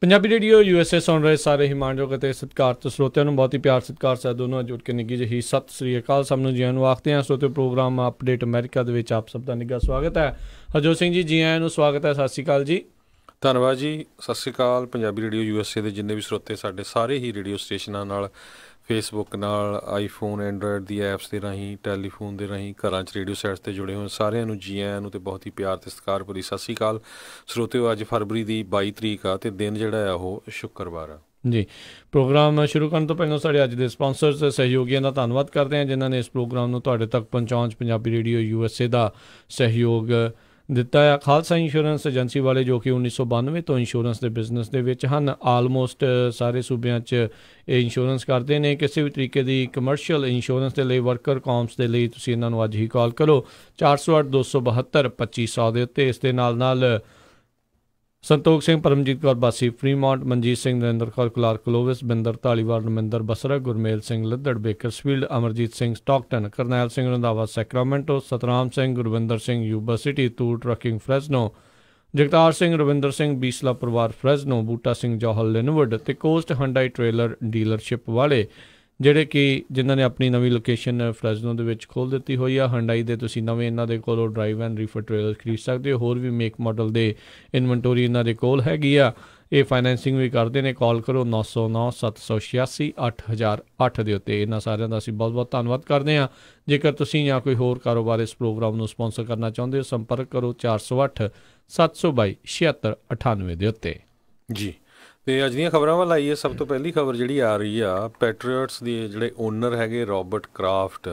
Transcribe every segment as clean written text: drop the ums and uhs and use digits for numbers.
Punjabi radio USA ਸੁਣ ਰਹੇ ਸਾਰੇ ਹੀ ਮਾਣਯੋਗ ਅਤੇ ਸਤਿਕਾਰਤ ਸਰੋਤਿਆਂ ਨੂੰ ਬਹੁਤ ਹੀ ਪਿਆਰ ਸਤਿਕਾਰ ਸਹਿਤ ਦੋਨੋਂ ਜੁੜ ਕੇ ਨਿੱਘੀ ਜਿਹੀ ਸਤਿ ਸ੍ਰੀ ਅਕਾਲ। ਸਭ ਨੂੰ ਜੀ ਆਇਆਂ ਨੂੰ ਆਖਦੇ ਹਾਂ। ਸਰੋਤਿਓ ਪ੍ਰੋਗਰਾਮ ਅਪਡੇਟ ਅਮਰੀਕਾ ਦੇ ਵਿੱਚ ਆਪ ਸਭ ਦਾ ਨਿੱਘਾ ਸਵਾਗਤ ਹੈ। ਹਰਜੋਤ ਸਿੰਘ ਜੀ ਆਇਆਂ ਨੂੰ ਸਵਾਗਤ ਹੈ। ਸਤਿ ਸ਼੍ਰੀ ਅਕਾਲ ਜੀ। ਧੰਨਵਾਦ ਜੀ। ਸਤਿ ਸ਼੍ਰੀ ਅਕਾਲ। ਪੰਜਾਬੀ ਰੇਡੀਓ USA ਦੇ ਜਿੰਨੇ ਵੀ ਸਰੋਤੇ ਸਾਡੇ ਸਾਰੇ ਹੀ ਰੇਡੀਓ ਸਟੇਸ਼ਨਾਂ ਨਾਲ, ਫੇਸਬੁੱਕ ਨਾਲ, ਆਈਫੋਨ ਐਂਡਰਾਇਡ ਦੀ ਐਪਸ ਦੇ ਰਾਹੀਂ, ਟੈਲੀਫੋਨ ਦੇ ਰਾਹੀਂ, ਘਰਾਂ 'ਚ ਰੇਡੀਓ ਸੈਟਸ 'ਤੇ ਜੁੜੇ ਹੋਏ ਸਾਰਿਆਂ ਨੂੰ ਜੀ ਆਇਆਂ ਨੂੰ ਅਤੇ ਬਹੁਤ ਹੀ ਪਿਆਰ ਅਤੇ ਸਤਿਕਾਰ ਭਰੀ ਸਤਿ ਸ਼੍ਰੀ ਅਕਾਲ। ਸਰੋਤਿਓ ਅੱਜ ਫਰਵਰੀ ਦੀ 22 ਤਰੀਕ ਆ ਅਤੇ ਦਿਨ ਜਿਹੜਾ ਆ ਉਹ ਸ਼ੁੱਕਰਵਾਰ ਆ ਜੀ। ਪ੍ਰੋਗਰਾਮ ਸ਼ੁਰੂ ਕਰਨ ਤੋਂ ਪਹਿਲਾਂ ਸਾਡੇ ਅੱਜ ਦੇ ਸਪਾਂਸਰਸ ਅਤੇ ਸਹਿਯੋਗੀਆਂ ਦਾ ਧੰਨਵਾਦ ਕਰਦੇ ਹਾਂ ਜਿਨ੍ਹਾਂ ਨੇ ਇਸ ਪ੍ਰੋਗਰਾਮ ਨੂੰ ਤੁਹਾਡੇ ਤੱਕ ਪਹੁੰਚਾਉਣ 'ਚ ਪੰਜਾਬੀ ਰੇਡੀਓ USA ਦਾ ਸਹਿਯੋਗ ਦਿੱਤਾ ਆ। ਖਾਲਸਾ ਇੰਸ਼ੋਰੈਂਸ ਏਜੰਸੀ ਵਾਲੇ ਜੋ ਕਿ 1992 ਤੋਂ ਇੰਸ਼ੋਰੈਂਸ ਦੇ ਬਿਜ਼ਨਸ ਦੇ ਵਿੱਚ ਹਨ। ਆਲਮੋਸਟ ਸਾਰੇ ਸੂਬਿਆਂ 'ਚ ਇਹ ਇੰਸ਼ੋਰੈਂਸ ਕਰਦੇ ਨੇ। ਕਿਸੇ ਵੀ ਤਰੀਕੇ ਦੀ ਕਮਰਸ਼ੀਅਲ ਇੰਸ਼ੋਰੈਂਸ ਦੇ ਲਈ, ਵਰਕਰ ਕੌਮਸ ਦੇ ਲਈ ਤੁਸੀਂ ਇਹਨਾਂ ਨੂੰ ਅੱਜ ਹੀ ਕਾਲ ਕਰੋ 408 272 2500 ਦੇ ਉੱਤੇ। ਇਸ ਦੇ ਨਾਲ Santokh Singh, Paramjit Kaur Basi Fremont, Manjit Singh, Narinder Kaur Clark Clovis, Binder Dhaliwal, Naminder Basra, Gurmel Singh Laddar Bakersfield, Amarjit Singh Stockton, Karnail Singh Randhawa Sacramento, Satnam Singh, Gurvinder Singh Yuba City, Toor trucking Fresno, Jagtar Singh, Ravinder Singh Bisla ਪਰਿਵਾਰ ਫਰੈਜ਼ਨੋ, ਬੂਟਾ ਸਿੰਘ ਜੌਹਲ ਲਿਨਵੁੱਡ ਅਤੇ ਕੋਸਟ ਹੰਡਾਈ ਟ੍ਰੇਲਰ ਡੀਲਰਸ਼ਿਪ ਵਾਲੇ ਜਿਹੜੇ ਕਿ ਜਿਨ੍ਹਾਂ ਨੇ ਆਪਣੀ ਨਵੀਂ ਲੋਕੇਸ਼ਨ ਫਰੈਜ਼ਨੋ ਦੇ ਵਿੱਚ ਖੋਲ੍ਹ ਦਿੱਤੀ ਹੋਈ ਆ। ਹੰਡਾਈ ਦੇ ਤੁਸੀਂ ਨਵੇਂ ਇਹਨਾਂ ਦੇ ਕੋਲੋਂ ਡਰਾਈਵ ਐਂਡ ਰੀਫਰ ਟ੍ਰੇਲਰ ਖਰੀਦ ਸਕਦੇ ਹੋ। ਹੋਰ ਵੀ ਮੇਕ ਮਾਡਲ ਦੇ ਇਨਵੈਂਟੋਰੀ ਇਹਨਾਂ ਦੇ ਕੋਲ ਹੈਗੀ ਆ। ਇਹ ਫਾਈਨੈਂਸਿੰਗ ਵੀ ਕਰਦੇ ਨੇ। ਕਾਲ ਕਰੋ 909 786 8008 ਦੇ ਉੱਤੇ। ਇਹਨਾਂ ਸਾਰਿਆਂ ਦਾ ਅਸੀਂ ਬਹੁਤ ਬਹੁਤ ਧੰਨਵਾਦ ਕਰਦੇ ਹਾਂ। ਜੇਕਰ ਤੁਸੀਂ ਜਾਂ ਕੋਈ ਹੋਰ ਕਾਰੋਬਾਰ ਇਸ ਪ੍ਰੋਗਰਾਮ ਨੂੰ ਸਪੋਂਸਰ ਕਰਨਾ ਚਾਹੁੰਦੇ ਹੋ, ਸੰਪਰਕ ਕਰੋ 408 722 7698 ਦੇ ਉੱਤੇ ਜੀ। ਅਤੇ ਅੱਜ ਦੀਆਂ ਖਬਰਾਂ ਵੱਲ ਆਈਏ। ਸਭ ਤੋਂ ਪਹਿਲੀ ਖਬਰ ਜਿਹੜੀ ਆ ਰਹੀ ਆ, ਪੈਟਰੀਅਟਸ ਦੇ ਜਿਹੜੇ ਓਨਰ ਹੈਗੇ ਰੋਬਰਟ ਕਰਾਫਟ,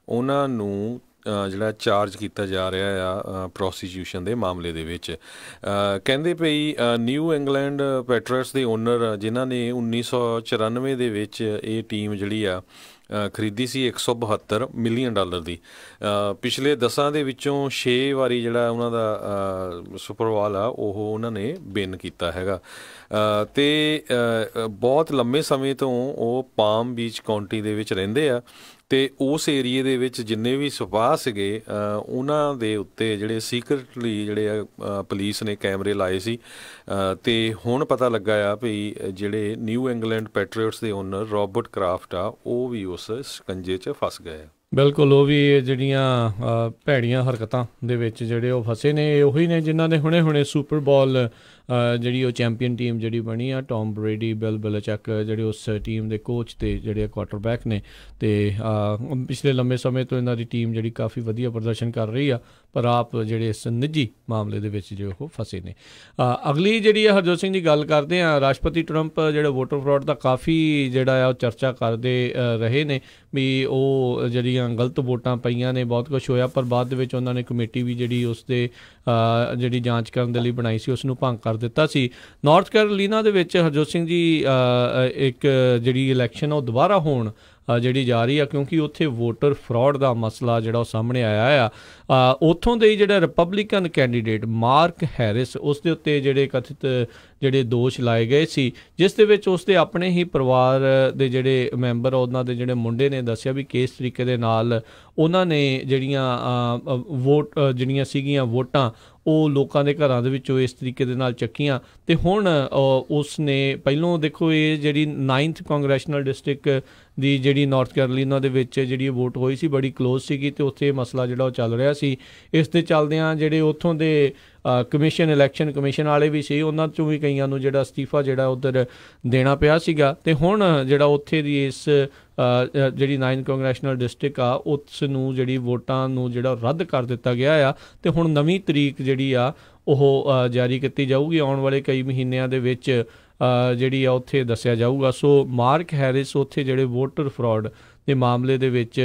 ਉਹਨਾਂ ਨੂੰ ਜਿਹੜਾ ਚਾਰਜ ਕੀਤਾ ਜਾ ਰਿਹਾ ਆ ਪ੍ਰੋਸੀਕਿਊਸ਼ਨ ਦੇ ਮਾਮਲੇ ਦੇ ਵਿੱਚ। ਕਹਿੰਦੇ ਪਈ ਨਿਊ ਇੰਗਲੈਂਡ ਪੈਟਰੀਅਟਸ ਦੇ ਓਨਰ ਜਿਨ੍ਹਾਂ ਨੇ 1994 ਦੇ ਵਿੱਚ ਇਹ ਟੀਮ ਜਿਹੜੀ ਆ ਖਰੀਦੀ ਸੀ $172 ਮਿਲੀਅਨ ਦੀ। ਪਿਛਲੇ 10 ਦੇ ਵਿੱਚੋਂ 6 ਵਾਰੀ ਜਿਹੜਾ ਉਹਨਾਂ ਦਾ ਸੁਪਰਵਾਲ ਆ ਉਹ ਉਹਨਾਂ ਨੇ ਵਿਨ ਕੀਤਾ ਹੈਗਾ। ਅਤੇ ਬਹੁਤ ਲੰਮੇ ਸਮੇਂ ਤੋਂ ਉਹ ਪਾਮ ਬੀਚ ਕਾਉਂਟੀ ਦੇ ਵਿੱਚ ਰਹਿੰਦੇ ਆ ਅਤੇ ਉਸ ਏਰੀਏ ਦੇ ਵਿੱਚ ਜਿੰਨੇ ਵੀ ਸਪਾਹ ਸੀਗੇ ਉਹਨਾਂ ਦੇ ਉੱਤੇ ਜਿਹੜੇ ਸੀਕਰਟਲੀ ਜਿਹੜੇ ਆ ਪੁਲਿਸ ਨੇ ਕੈਮਰੇ ਲਾਏ ਸੀ। ਅਤੇ ਹੁਣ ਪਤਾ ਲੱਗਾ ਆ ਵੀ ਜਿਹੜੇ ਨਿਊ ਇੰਗਲੈਂਡ ਪੈਟਰੀਅਟਸ ਦੇ ਓਨਰ ਰੋਬਰਟ ਕਰਾਫਟ ਆ ਉਹ ਵੀ ਉਸ ਸ਼ਿਕੰਜੇ 'ਚ ਫਸ ਗਏ ਆ। ਬਿਲਕੁਲ, ਉਹ ਵੀ ਜਿਹੜੀਆਂ ਭੈੜੀਆਂ ਹਰਕਤਾਂ ਦੇ ਵਿੱਚ ਜਿਹੜੇ ਉਹ ਫਸੇ ਨੇ, ਉਹੀ ਨੇ ਜਿਨ੍ਹਾਂ ਨੇ ਹੁਣੇ ਸੁਪਰ ਬਾਲ ਜਿਹੜੀ ਉਹ ਚੈਂਪੀਅਨ ਟੀਮ ਜਿਹੜੀ ਬਣੀ ਆ, ਟੌਮ ਬਰੇਡੀ, ਬਿਲ ਬੈਲੀਚੈਕ ਜਿਹੜੇ ਉਸ ਟੀਮ ਦੇ ਕੋਚ ਅਤੇ ਜਿਹੜੇ ਕੁਆਟਰਬੈਕ ਨੇ। ਅਤੇ ਪਿਛਲੇ ਲੰਬੇ ਸਮੇਂ ਤੋਂ ਇਹਨਾਂ ਦੀ ਟੀਮ ਜਿਹੜੀ ਕਾਫੀ ਵਧੀਆ ਪ੍ਰਦਰਸ਼ਨ ਕਰ ਰਹੀ ਆ, ਪਰ ਆਪ ਜਿਹੜੇ ਇਸ ਨਿੱਜੀ ਮਾਮਲੇ ਦੇ ਵਿੱਚ ਜੋ ਉਹ ਫਸੇ ਨੇ। ਅਗਲੀ ਜਿਹੜੀ ਆ ਹਰਜੋਤ ਸਿੰਘ ਦੀ ਗੱਲ ਕਰਦੇ ਹਾਂ। ਰਾਸ਼ਟਰਪਤੀ ਟਰੰਪ ਜਿਹੜੇ ਵੋਟਰ ਫਰਾਡ ਦਾ ਕਾਫੀ ਜਿਹੜਾ ਆ ਉਹ ਚਰਚਾ ਕਰਦੇ ਰਹੇ ਨੇ ਵੀ ਉਹ ਜਿਹੜੀਆਂ ਗਲਤ ਵੋਟਾਂ ਪਈਆਂ ਨੇ, ਬਹੁਤ ਕੁਛ ਹੋਇਆ, ਪਰ ਬਾਅਦ ਦੇ ਵਿੱਚ ਉਹਨਾਂ ਨੇ ਕਮੇਟੀ ਵੀ ਜਿਹੜੀ ਉਸ ਦੇ ਜਿਹੜੀ ਜਾਂਚ ਕਰਨ ਦੇ ਲਈ ਬਣਾਈ ਸੀ ਉਸ ਨੂੰ ਭੰਗ ਕਰ ਦਿੱਤਾ ਸੀ। ਨਾਰਥ ਕੈਰੋਲੀਨਾ ਦੇ ਵਿੱਚ ਹਰਜੋਤ ਸਿੰਘ ਜੀ ਇੱਕ ਜਿਹੜੀ ਇਲੈਕਸ਼ਨ ਉਹ ਦੁਬਾਰਾ ਹੋਣ ਜਿਹੜੀ ਜਾ ਰਹੀ ਆ, ਕਿਉਂਕਿ ਉੱਥੇ ਵੋਟਰ ਫਰਾਡ ਦਾ ਮਸਲਾ ਜਿਹੜਾ ਉਹ ਸਾਹਮਣੇ ਆਇਆ ਆ। ਉੱਥੋਂ ਦੇ ਜਿਹੜੇ ਰਿਪਬਲਿਕਨ ਕੈਂਡੀਡੇਟ ਮਾਰਕ ਹੈਰਿਸ, ਉਸ ਦੇ ਉੱਤੇ ਜਿਹੜੇ ਕਥਿਤ ਜਿਹੜੇ ਦੋਸ਼ ਲਾਏ ਗਏ ਸੀ, ਜਿਸ ਦੇ ਵਿੱਚ ਉਸ ਦੇ ਆਪਣੇ ਹੀ ਪਰਿਵਾਰ ਦੇ ਜਿਹੜੇ ਮੈਂਬਰ ਉਹਨਾਂ ਦੇ ਜਿਹੜੇ ਮੁੰਡੇ ਨੇ ਦੱਸਿਆ ਵੀ ਕਿਸ ਤਰੀਕੇ ਦੇ ਨਾਲ ਉਹਨਾਂ ਨੇ ਜਿਹੜੀਆਂ ਜਿਹੜੀਆਂ ਸੀਗੀਆਂ ਵੋਟਾਂ ਉਹ ਲੋਕਾਂ ਦੇ ਘਰਾਂ ਦੇ ਵਿੱਚੋਂ ਇਸ ਤਰੀਕੇ ਦੇ ਨਾਲ ਚੱਕੀਆਂ। ਅਤੇ ਹੁਣ ਉਸ ਨੇ ਪਹਿਲੋਂ ਦੇਖੋ ਇਹ ਜਿਹੜੀ 9th ਕੰਗਰੈਸ਼ਨਲ ਡਿਸਟ੍ਰਿਕਟ ਦੀ ਜਿਹੜੀ ਨਾਰਥ ਕੈਰੋਲੀਨਾ ਦੇ ਵਿੱਚ ਜਿਹੜੀ ਵੋਟ ਹੋਈ ਸੀ ਬੜੀ ਕਲੋਜ਼ ਸੀਗੀ ਅਤੇ ਉੱਥੇ ਮਸਲਾ ਜਿਹੜਾ ਉਹ ਚੱਲ ਰਿਹਾ ਸੀ। ਇਸ ਦੇ ਚੱਲਦਿਆਂ ਜਿਹੜੇ ਉੱਥੋਂ ਦੇ ਇਲੈਕਸ਼ਨ ਕਮਿਸ਼ਨ ਵਾਲੇ ਵੀ ਸੀ, ਉਹਨਾਂ 'ਚੋਂ ਵੀ ਕਈਆਂ ਨੂੰ ਜਿਹੜਾ ਅਸਤੀਫਾ ਜਿਹੜਾ ਉੱਧਰ ਦੇਣਾ ਪਿਆ ਸੀਗਾ। ਅਤੇ ਹੁਣ ਜਿਹੜਾ ਉੱਥੇ ਦੀ ਇਸ ਜਿਹੜੀ 9th ਕੰਗਰੈਸ਼ਨਲ ਡਿਸਟ੍ਰਿਕਟ ਆ ਉਸ ਨੂੰ ਜਿਹੜੀ ਵੋਟਾਂ ਨੂੰ ਜਿਹੜਾ ਰੱਦ ਕਰ ਦਿੱਤਾ ਗਿਆ ਆ ਅਤੇ ਹੁਣ ਨਵੀਂ ਤਰੀਕ ਜਿਹੜੀ ਆ ਉਹ ਜਾਰੀ ਕੀਤੀ ਜਾਊਗੀ। ਆਉਣ ਵਾਲੇ ਕਈ ਮਹੀਨਿਆਂ ਦੇ ਵਿੱਚ ਜਿਹੜੀ ਆ ਉੱਥੇ ਦੱਸਿਆ ਜਾਊਗਾ। ਸੋ ਮਾਰਕ ਹੈਰਿਸ ਉੱਥੇ ਜਿਹੜੇ ਵੋਟਰ ਫਰਾਡ ਦੇ ਮਾਮਲੇ ਦੇ ਵਿੱਚ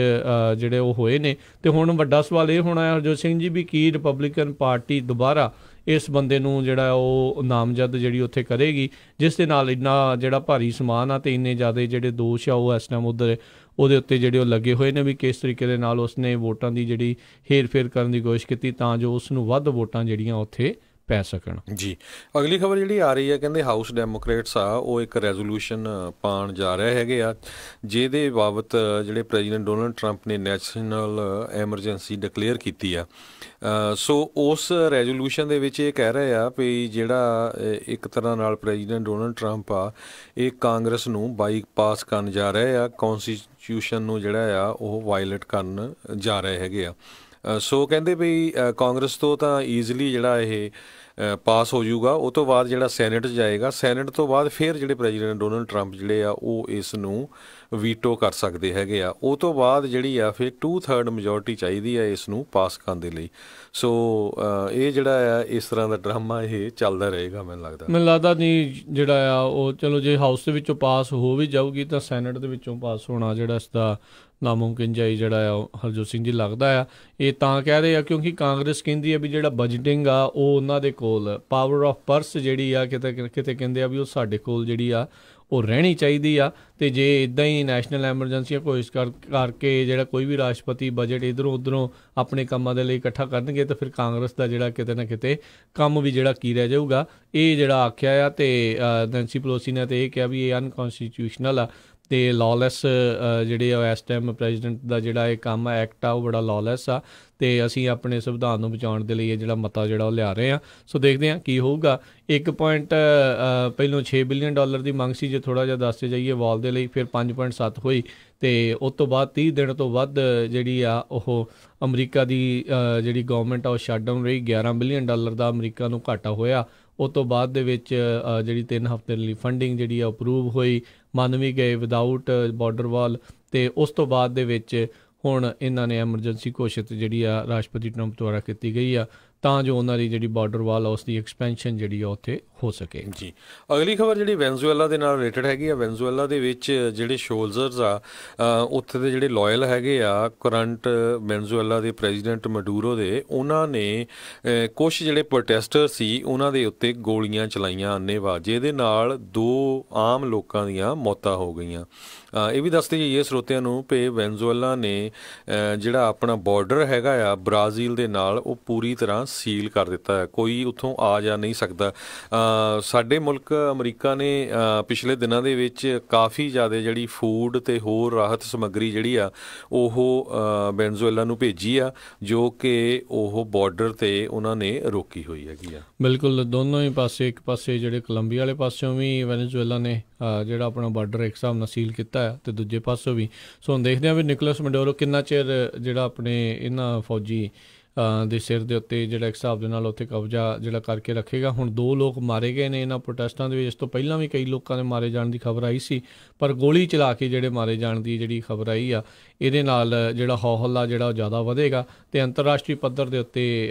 ਜਿਹੜੇ ਉਹ ਹੋਏ ਨੇ। ਅਤੇ ਹੁਣ ਵੱਡਾ ਸਵਾਲ ਇਹ ਹੋਣਾ ਹੈ ਹਰਜੋਤ ਸਿੰਘ ਜੀ ਵੀ ਕੀ ਰਿਪਬਲਿਕਨ ਪਾਰਟੀ ਦੁਬਾਰਾ ਇਸ ਬੰਦੇ ਨੂੰ ਜਿਹੜਾ ਉਹ ਨਾਮਜ਼ਦ ਜਿਹੜੀ ਉੱਥੇ ਕਰੇਗੀ, ਜਿਸ ਦੇ ਨਾਲ ਇੰਨਾ ਜਿਹੜਾ ਭਾਰੀ ਸਮਾਨ ਆ ਅਤੇ ਇੰਨੇ ਜ਼ਿਆਦਾ ਜਿਹੜੇ ਦੋਸ਼ ਆ ਉਹ ਇਸ ਟਾਈਮ ਉੱਧਰ ਉਹਦੇ ਉੱਤੇ ਜਿਹੜੇ ਉਹ ਲੱਗੇ ਹੋਏ ਨੇ ਵੀ ਕਿਸ ਤਰੀਕੇ ਦੇ ਨਾਲ ਉਸਨੇ ਵੋਟਾਂ ਦੀ ਜਿਹੜੀ ਹੇਰ ਫੇਰ ਕਰਨ ਦੀ ਕੋਸ਼ਿਸ਼ ਕੀਤੀ ਤਾਂ ਜੋ ਉਸ ਨੂੰ ਵੱਧ ਵੋਟਾਂ ਜਿਹੜੀਆਂ ਉੱਥੇ ਪੈ ਸਕਣ। ਜੀ, ਅਗਲੀ ਖਬਰ ਜਿਹੜੀ ਆ ਰਹੀ ਹੈ, ਕਹਿੰਦੇ ਹਾਊਸ ਡੈਮੋਕ੍ਰੇਟਸ ਆ ਉਹ ਇੱਕ ਰੈਜ਼ੋਲੂਸ਼ਨ ਪਾਉਣ ਜਾ ਰਹੇ ਹੈਗੇ ਆ, ਜਿਹਦੇ ਬਾਬਤ ਜਿਹੜੇ ਪ੍ਰੈਜ਼ੀਡੈਂਟ ਡੋਨਲਡ ਟਰੰਪ ਨੇ ਨੈਸ਼ਨਲ ਐਮਰਜੈਂਸੀ ਡਿਕਲੇਅਰ ਕੀਤੀ ਆ। ਸੋ ਉਸ ਰੈਜ਼ੋਲੂਸ਼ਨ ਦੇ ਵਿੱਚ ਇਹ ਕਹਿ ਰਹੇ ਆ ਵੀ ਜਿਹੜਾ ਇੱਕ ਤਰ੍ਹਾਂ ਨਾਲ ਪ੍ਰੈਜ਼ੀਡੈਂਟ ਡੋਨਲਡ ਟਰੰਪ ਆ ਇਹ ਕਾਂਗਰਸ ਨੂੰ ਬਾਈਪਾਸ ਕਰਨ ਜਾ ਰਹੇ ਆ, ਕੌਨਸਟੀਟਿਊਸ਼ਨ ਨੂੰ ਜਿਹੜਾ ਆ ਉਹ ਵਾਇਲੇਟ ਕਰਨ ਜਾ ਰਹੇ ਹੈਗੇ ਆ। ਸੋ ਕਹਿੰਦੇ ਵੀ ਕਾਂਗਰਸ ਤੋਂ ਤਾਂ ਈਜ਼ਲੀ ਜਿਹੜਾ ਇਹ ਪਾਸ ਹੋ ਜਾਊਗਾ, ਉਹ ਤੋਂ ਬਾਅਦ ਜਿਹੜਾ ਸੈਨੇਟ 'ਚ ਜਾਏਗਾ, ਸੈਨੇਟ ਤੋਂ ਬਾਅਦ ਫਿਰ ਜਿਹੜੇ ਪ੍ਰੈਜ਼ੀਡੈਂਟ ਡੋਨਲਡ ਟਰੰਪ ਜਿਹੜੇ ਆ ਉਹ ਇਸ ਨੂੰ ਵੀਟੋ ਕਰ ਸਕਦੇ ਹੈਗੇ ਆ। ਉਹ ਤੋਂ ਬਾਅਦ ਜਿਹੜੀ ਆ ਫਿਰ 2/3 ਮੈਜੋਰਟੀ ਚਾਹੀਦੀ ਆ ਇਸ ਨੂੰ ਪਾਸ ਕਰਨ ਦੇ ਲਈ। ਸੋ ਇਹ ਜਿਹੜਾ ਆ ਇਸ ਤਰ੍ਹਾਂ ਦਾ ਡਰਾਮਾ ਇਹ ਚੱਲਦਾ ਰਹੇਗਾ। ਮੈਨੂੰ ਲੱਗਦਾ ਨਹੀਂ ਜਿਹੜਾ ਆ ਉਹ ਚਲੋ ਜੇ ਹਾਊਸ ਦੇ ਵਿੱਚੋਂ ਪਾਸ ਹੋ ਵੀ ਜਾਊਗੀ ਤਾਂ ਸੈਨੇਟ ਦੇ ਵਿੱਚੋਂ ਪਾਸ ਹੋਣਾ ਜਿਹੜਾ ਇਸਦਾ ਨਾਮੁਮਕਿਨ ਜਿਹਾ ਜਿਹੜਾ ਆ ਉਹ ਹਰਜੋਤ ਸਿੰਘ ਜੀ ਲੱਗਦਾ ਆ। ਇਹ ਤਾਂ ਕਹਿ ਰਹੇ ਆ ਕਿਉਂਕਿ ਕਾਂਗਰਸ ਕਹਿੰਦੀ ਆ ਵੀ ਜਿਹੜਾ ਬਜਟਿੰਗ ਆ ਉਹ ਉਹਨਾਂ ਦੇ ਕੋਲ ਪਾਵਰ ਆਫ ਪਰਸ ਜਿਹੜੀ ਆ ਕਿਤੇ ਕਹਿੰਦੇ ਆ ਵੀ ਉਹ ਸਾਡੇ ਕੋਲ ਜਿਹੜੀ ਆ ਉਹ ਰਹਿਣੀ ਚਾਹੀਦੀ ਆ। ਅਤੇ ਜੇ ਇੱਦਾਂ ਹੀ ਨੈਸ਼ਨਲ ਐਮਰਜੈਂਸੀਆਂ ਘੋਸ਼ਿਤ ਕਰਕੇ ਜਿਹੜਾ ਕੋਈ ਵੀ ਰਾਸ਼ਟਰਪਤੀ ਬਜਟ ਇੱਧਰੋਂ ਉੱਧਰੋਂ ਆਪਣੇ ਕੰਮਾਂ ਦੇ ਲਈ ਇਕੱਠਾ ਕਰਨਗੇ ਤਾਂ ਫਿਰ ਕਾਂਗਰਸ ਦਾ ਜਿਹੜਾ ਕਿਤੇ ਨਾ ਕਿਤੇ ਕੰਮ ਵੀ ਜਿਹੜਾ ਕੀ ਰਹਿ ਜਾਊਗਾ। ਇਹ ਜਿਹੜਾ ਆਖਿਆ ਆ ਅਤੇ ਨੈਂਸੀ ਪਲੋਸੀ ਨੇ ਤਾਂ ਇਹ ਕਿਹਾ ਵੀ ਇਹ ਅਨਕੌਂਸਟੀਟਿਊਸ਼ਨਲ ਆ ਅਤੇ ਲਾਅਲੈਸ ਜਿਹੜੇ ਆ ਇਸ ਟਾਈਮ ਪ੍ਰੈਜ਼ੀਡੈਂਟ ਦਾ ਜਿਹੜਾ ਇਹ ਕੰਮ ਆ ਐਕਟ ਆ ਉਹ ਬੜਾ ਲਾਅਲੈਸ ਆ ਅਤੇ ਅਸੀਂ ਆਪਣੇ ਸੰਵਿਧਾਨ ਨੂੰ ਬਚਾਉਣ ਦੇ ਲਈ ਇਹ ਜਿਹੜਾ ਮਤਾ ਜਿਹੜਾ ਉਹ ਲਿਆ ਰਹੇ ਹਾਂ। ਸੋ ਦੇਖਦੇ ਹਾਂ ਕੀ ਹੋਊਗਾ। 1 ਪੁਆਇੰਟ ਪਹਿਲੋਂ $6 ਬਿਲੀਅਨ ਦੀ ਮੰਗ ਸੀ ਜੇ ਥੋੜ੍ਹਾ ਜਿਹਾ ਦੱਸਦੇ ਜਾਈਏ ਵਾਲ ਦੇ ਲਈ, ਫਿਰ 5.7 ਹੋਈ ਅਤੇ ਉਸ ਤੋਂ ਬਾਅਦ 30 ਦਿਨ ਤੋਂ ਵੱਧ ਜਿਹੜੀ ਆ ਉਹ ਅਮਰੀਕਾ ਦੀ ਜਿਹੜੀ ਗੌਰਮੈਂਟ ਆ ਉਹ ਸ਼ਟਡਾਊਨ ਰਹੀ। $11 ਬਿਲੀਅਨ ਦਾ ਅਮਰੀਕਾ ਨੂੰ ਘਾਟਾ ਹੋਇਆ। ਉਸ ਤੋਂ ਬਾਅਦ ਦੇ ਵਿੱਚ ਜਿਹੜੀ 3 ਹਫ਼ਤੇ ਲਈ ਫੰਡਿੰਗ ਜਿਹੜੀ ਆ ਅਪਰੂਵ ਹੋਈ, ਮੰਨ ਵੀ ਗਏ ਵਿਦਾਊਟ ਬਾਰਡਰ ਵਾਲ। ਅਤੇ ਉਸ ਤੋਂ ਬਾਅਦ ਦੇ ਵਿੱਚ ਹੁਣ ਇਹਨਾਂ ਨੇ ਐਮਰਜੈਂਸੀ ਘੋਸ਼ਿਤ ਜਿਹੜੀ ਆ ਰਾਸ਼ਟਰਪਤੀ ਟਰੰਪ ਦੁਆਰਾ ਕੀਤੀ ਗਈ ਆ ਤਾਂ ਜੋ ਉਹਨਾਂ ਦੀ ਜਿਹੜੀ ਬਾਰਡਰ ਵਾਲ ਆ ਉਸ ਦੀ ਐਕਸਪੈਂਸ਼ਨ ਜਿਹੜੀ ਆ ਉੱਥੇ ਹੋ ਸਕੇ। ਜੀ, ਅਗਲੀ ਖਬਰ ਜਿਹੜੀ ਵੈਨਜ਼ੂਏਲਾ ਦੇ ਨਾਲ ਰਿਲੇਟਡ ਹੈਗੀ ਆ। ਵੈਨਜ਼ੂਏਲਾ ਦੇ ਵਿੱਚ ਜਿਹੜੇ ਸ਼ੋਲਜਰਸ ਆ ਉੱਥੇ ਦੇ ਜਿਹੜੇ ਲਾਇਲ ਹੈਗੇ ਆ ਕਰੰਟ ਵੈਨਜ਼ੂਏਲਾ ਦੇ ਪ੍ਰੈਜ਼ੀਡੈਂਟ ਮਡੂਰੋ ਦੇ, ਉਹਨਾਂ ਨੇ ਕੁਛ ਜਿਹੜੇ ਪ੍ਰੋਟੈਸਟਰ ਸੀ ਉਹਨਾਂ ਦੇ ਉੱਤੇ ਗੋਲੀਆਂ ਚਲਾਈਆਂ ਅੰਨ੍ਹੇਵਾਹ, ਜਿਹਦੇ ਨਾਲ 2 ਆਮ ਲੋਕਾਂ ਦੀਆਂ ਮੌਤਾਂ ਹੋ ਗਈਆਂ। ਇਹ ਵੀ ਦੱਸਦੇ ਜਾਈਏ ਸਰੋਤਿਆਂ ਨੂੰ ਕਿ ਵੈਨਜ਼ੂਏਲਾ ਨੇ ਜਿਹੜਾ ਆਪਣਾ ਬਾਰਡਰ ਹੈਗਾ ਆ ਬ੍ਰਾਜ਼ੀਲ ਦੇ ਨਾਲ ਉਹ ਪੂਰੀ ਤਰ੍ਹਾਂ ਸੀਲ ਕਰ ਦਿੱਤਾ ਹੈ, ਕੋਈ ਉੱਥੋਂ ਆ ਜਾ ਨਹੀਂ ਸਕਦਾ। ਸਾਡੇ ਮੁਲਕ ਅਮਰੀਕਾ ਨੇ ਪਿਛਲੇ ਦਿਨਾਂ ਦੇ ਵਿੱਚ ਕਾਫੀ ਜ਼ਿਆਦਾ ਜਿਹੜੀ ਫੂਡ ਅਤੇ ਹੋਰ ਰਾਹਤ ਸਮੱਗਰੀ ਜਿਹੜੀ ਆ ਉਹ ਵੈਨਜ਼ੂਏਲਾ ਨੂੰ ਭੇਜੀ ਆ, ਜੋ ਕਿ ਉਹ ਬਾਰਡਰ 'ਤੇ ਉਹਨਾਂ ਨੇ ਰੋਕੀ ਹੋਈ ਹੈਗੀ ਆ। ਬਿਲਕੁਲ, ਦੋਨੋਂ ਹੀ ਪਾਸੇ, ਇੱਕ ਪਾਸੇ ਜਿਹੜੇ ਕੋਲੰਬੀਆ ਵਾਲੇ ਪਾਸਿਓਂ ਵੀ ਵੈਨਜ਼ੂਏਲਾ ਨੇ ਜਿਹੜਾ ਆਪਣਾ ਬਾਰਡਰ ਇੱਕ ਹਿਸਾਬ ਨਾਲ ਸੀਲ ਕੀਤਾ ਹੈ ਅਤੇ ਦੂਜੇ ਪਾਸੋਂ ਵੀ। ਸੋ ਹੁਣ ਦੇਖਦੇ ਹਾਂ ਵੀ ਨਿਕੋਲਸ ਮਡੂਰੋ ਕਿੰਨਾ ਚਿਰ ਜਿਹੜਾ ਆਪਣੇ ਇਹਨਾਂ ਫੌਜੀ ਦੇ ਸਿਰ ਦੇ ਉੱਤੇ ਜਿਹੜਾ ਇੱਕ ਹਿਸਾਬ ਦੇ ਨਾਲ ਉੱਥੇ ਕਬਜ਼ਾ ਜਿਹੜਾ ਕਰਕੇ ਰੱਖੇਗਾ। ਹੁਣ 2 ਲੋਕ ਮਾਰੇ ਗਏ ਨੇ ਇਹਨਾਂ ਪ੍ਰੋਟੈਸਟਾਂ ਦੇ ਵਿੱਚ। ਇਸ ਤੋਂ ਪਹਿਲਾਂ ਵੀ ਕਈ ਲੋਕਾਂ ਦੇ ਮਾਰੇ ਜਾਣ ਦੀ ਖਬਰ ਆਈ ਸੀ, ਪਰ ਗੋਲੀ ਚਲਾ ਕੇ ਜਿਹੜੇ ਮਾਰੇ ਜਾਣ ਦੀ ਜਿਹੜੀ ਖਬਰ ਆਈ ਆ ਇਹਦੇ ਨਾਲ ਜਿਹੜਾ ਹੌਹਲਾ ਜਿਹੜਾ ਉਹ ਜ਼ਿਆਦਾ ਵਧੇਗਾ ਅਤੇ ਅੰਤਰਰਾਸ਼ਟਰੀ ਪੱਧਰ ਦੇ ਉੱਤੇ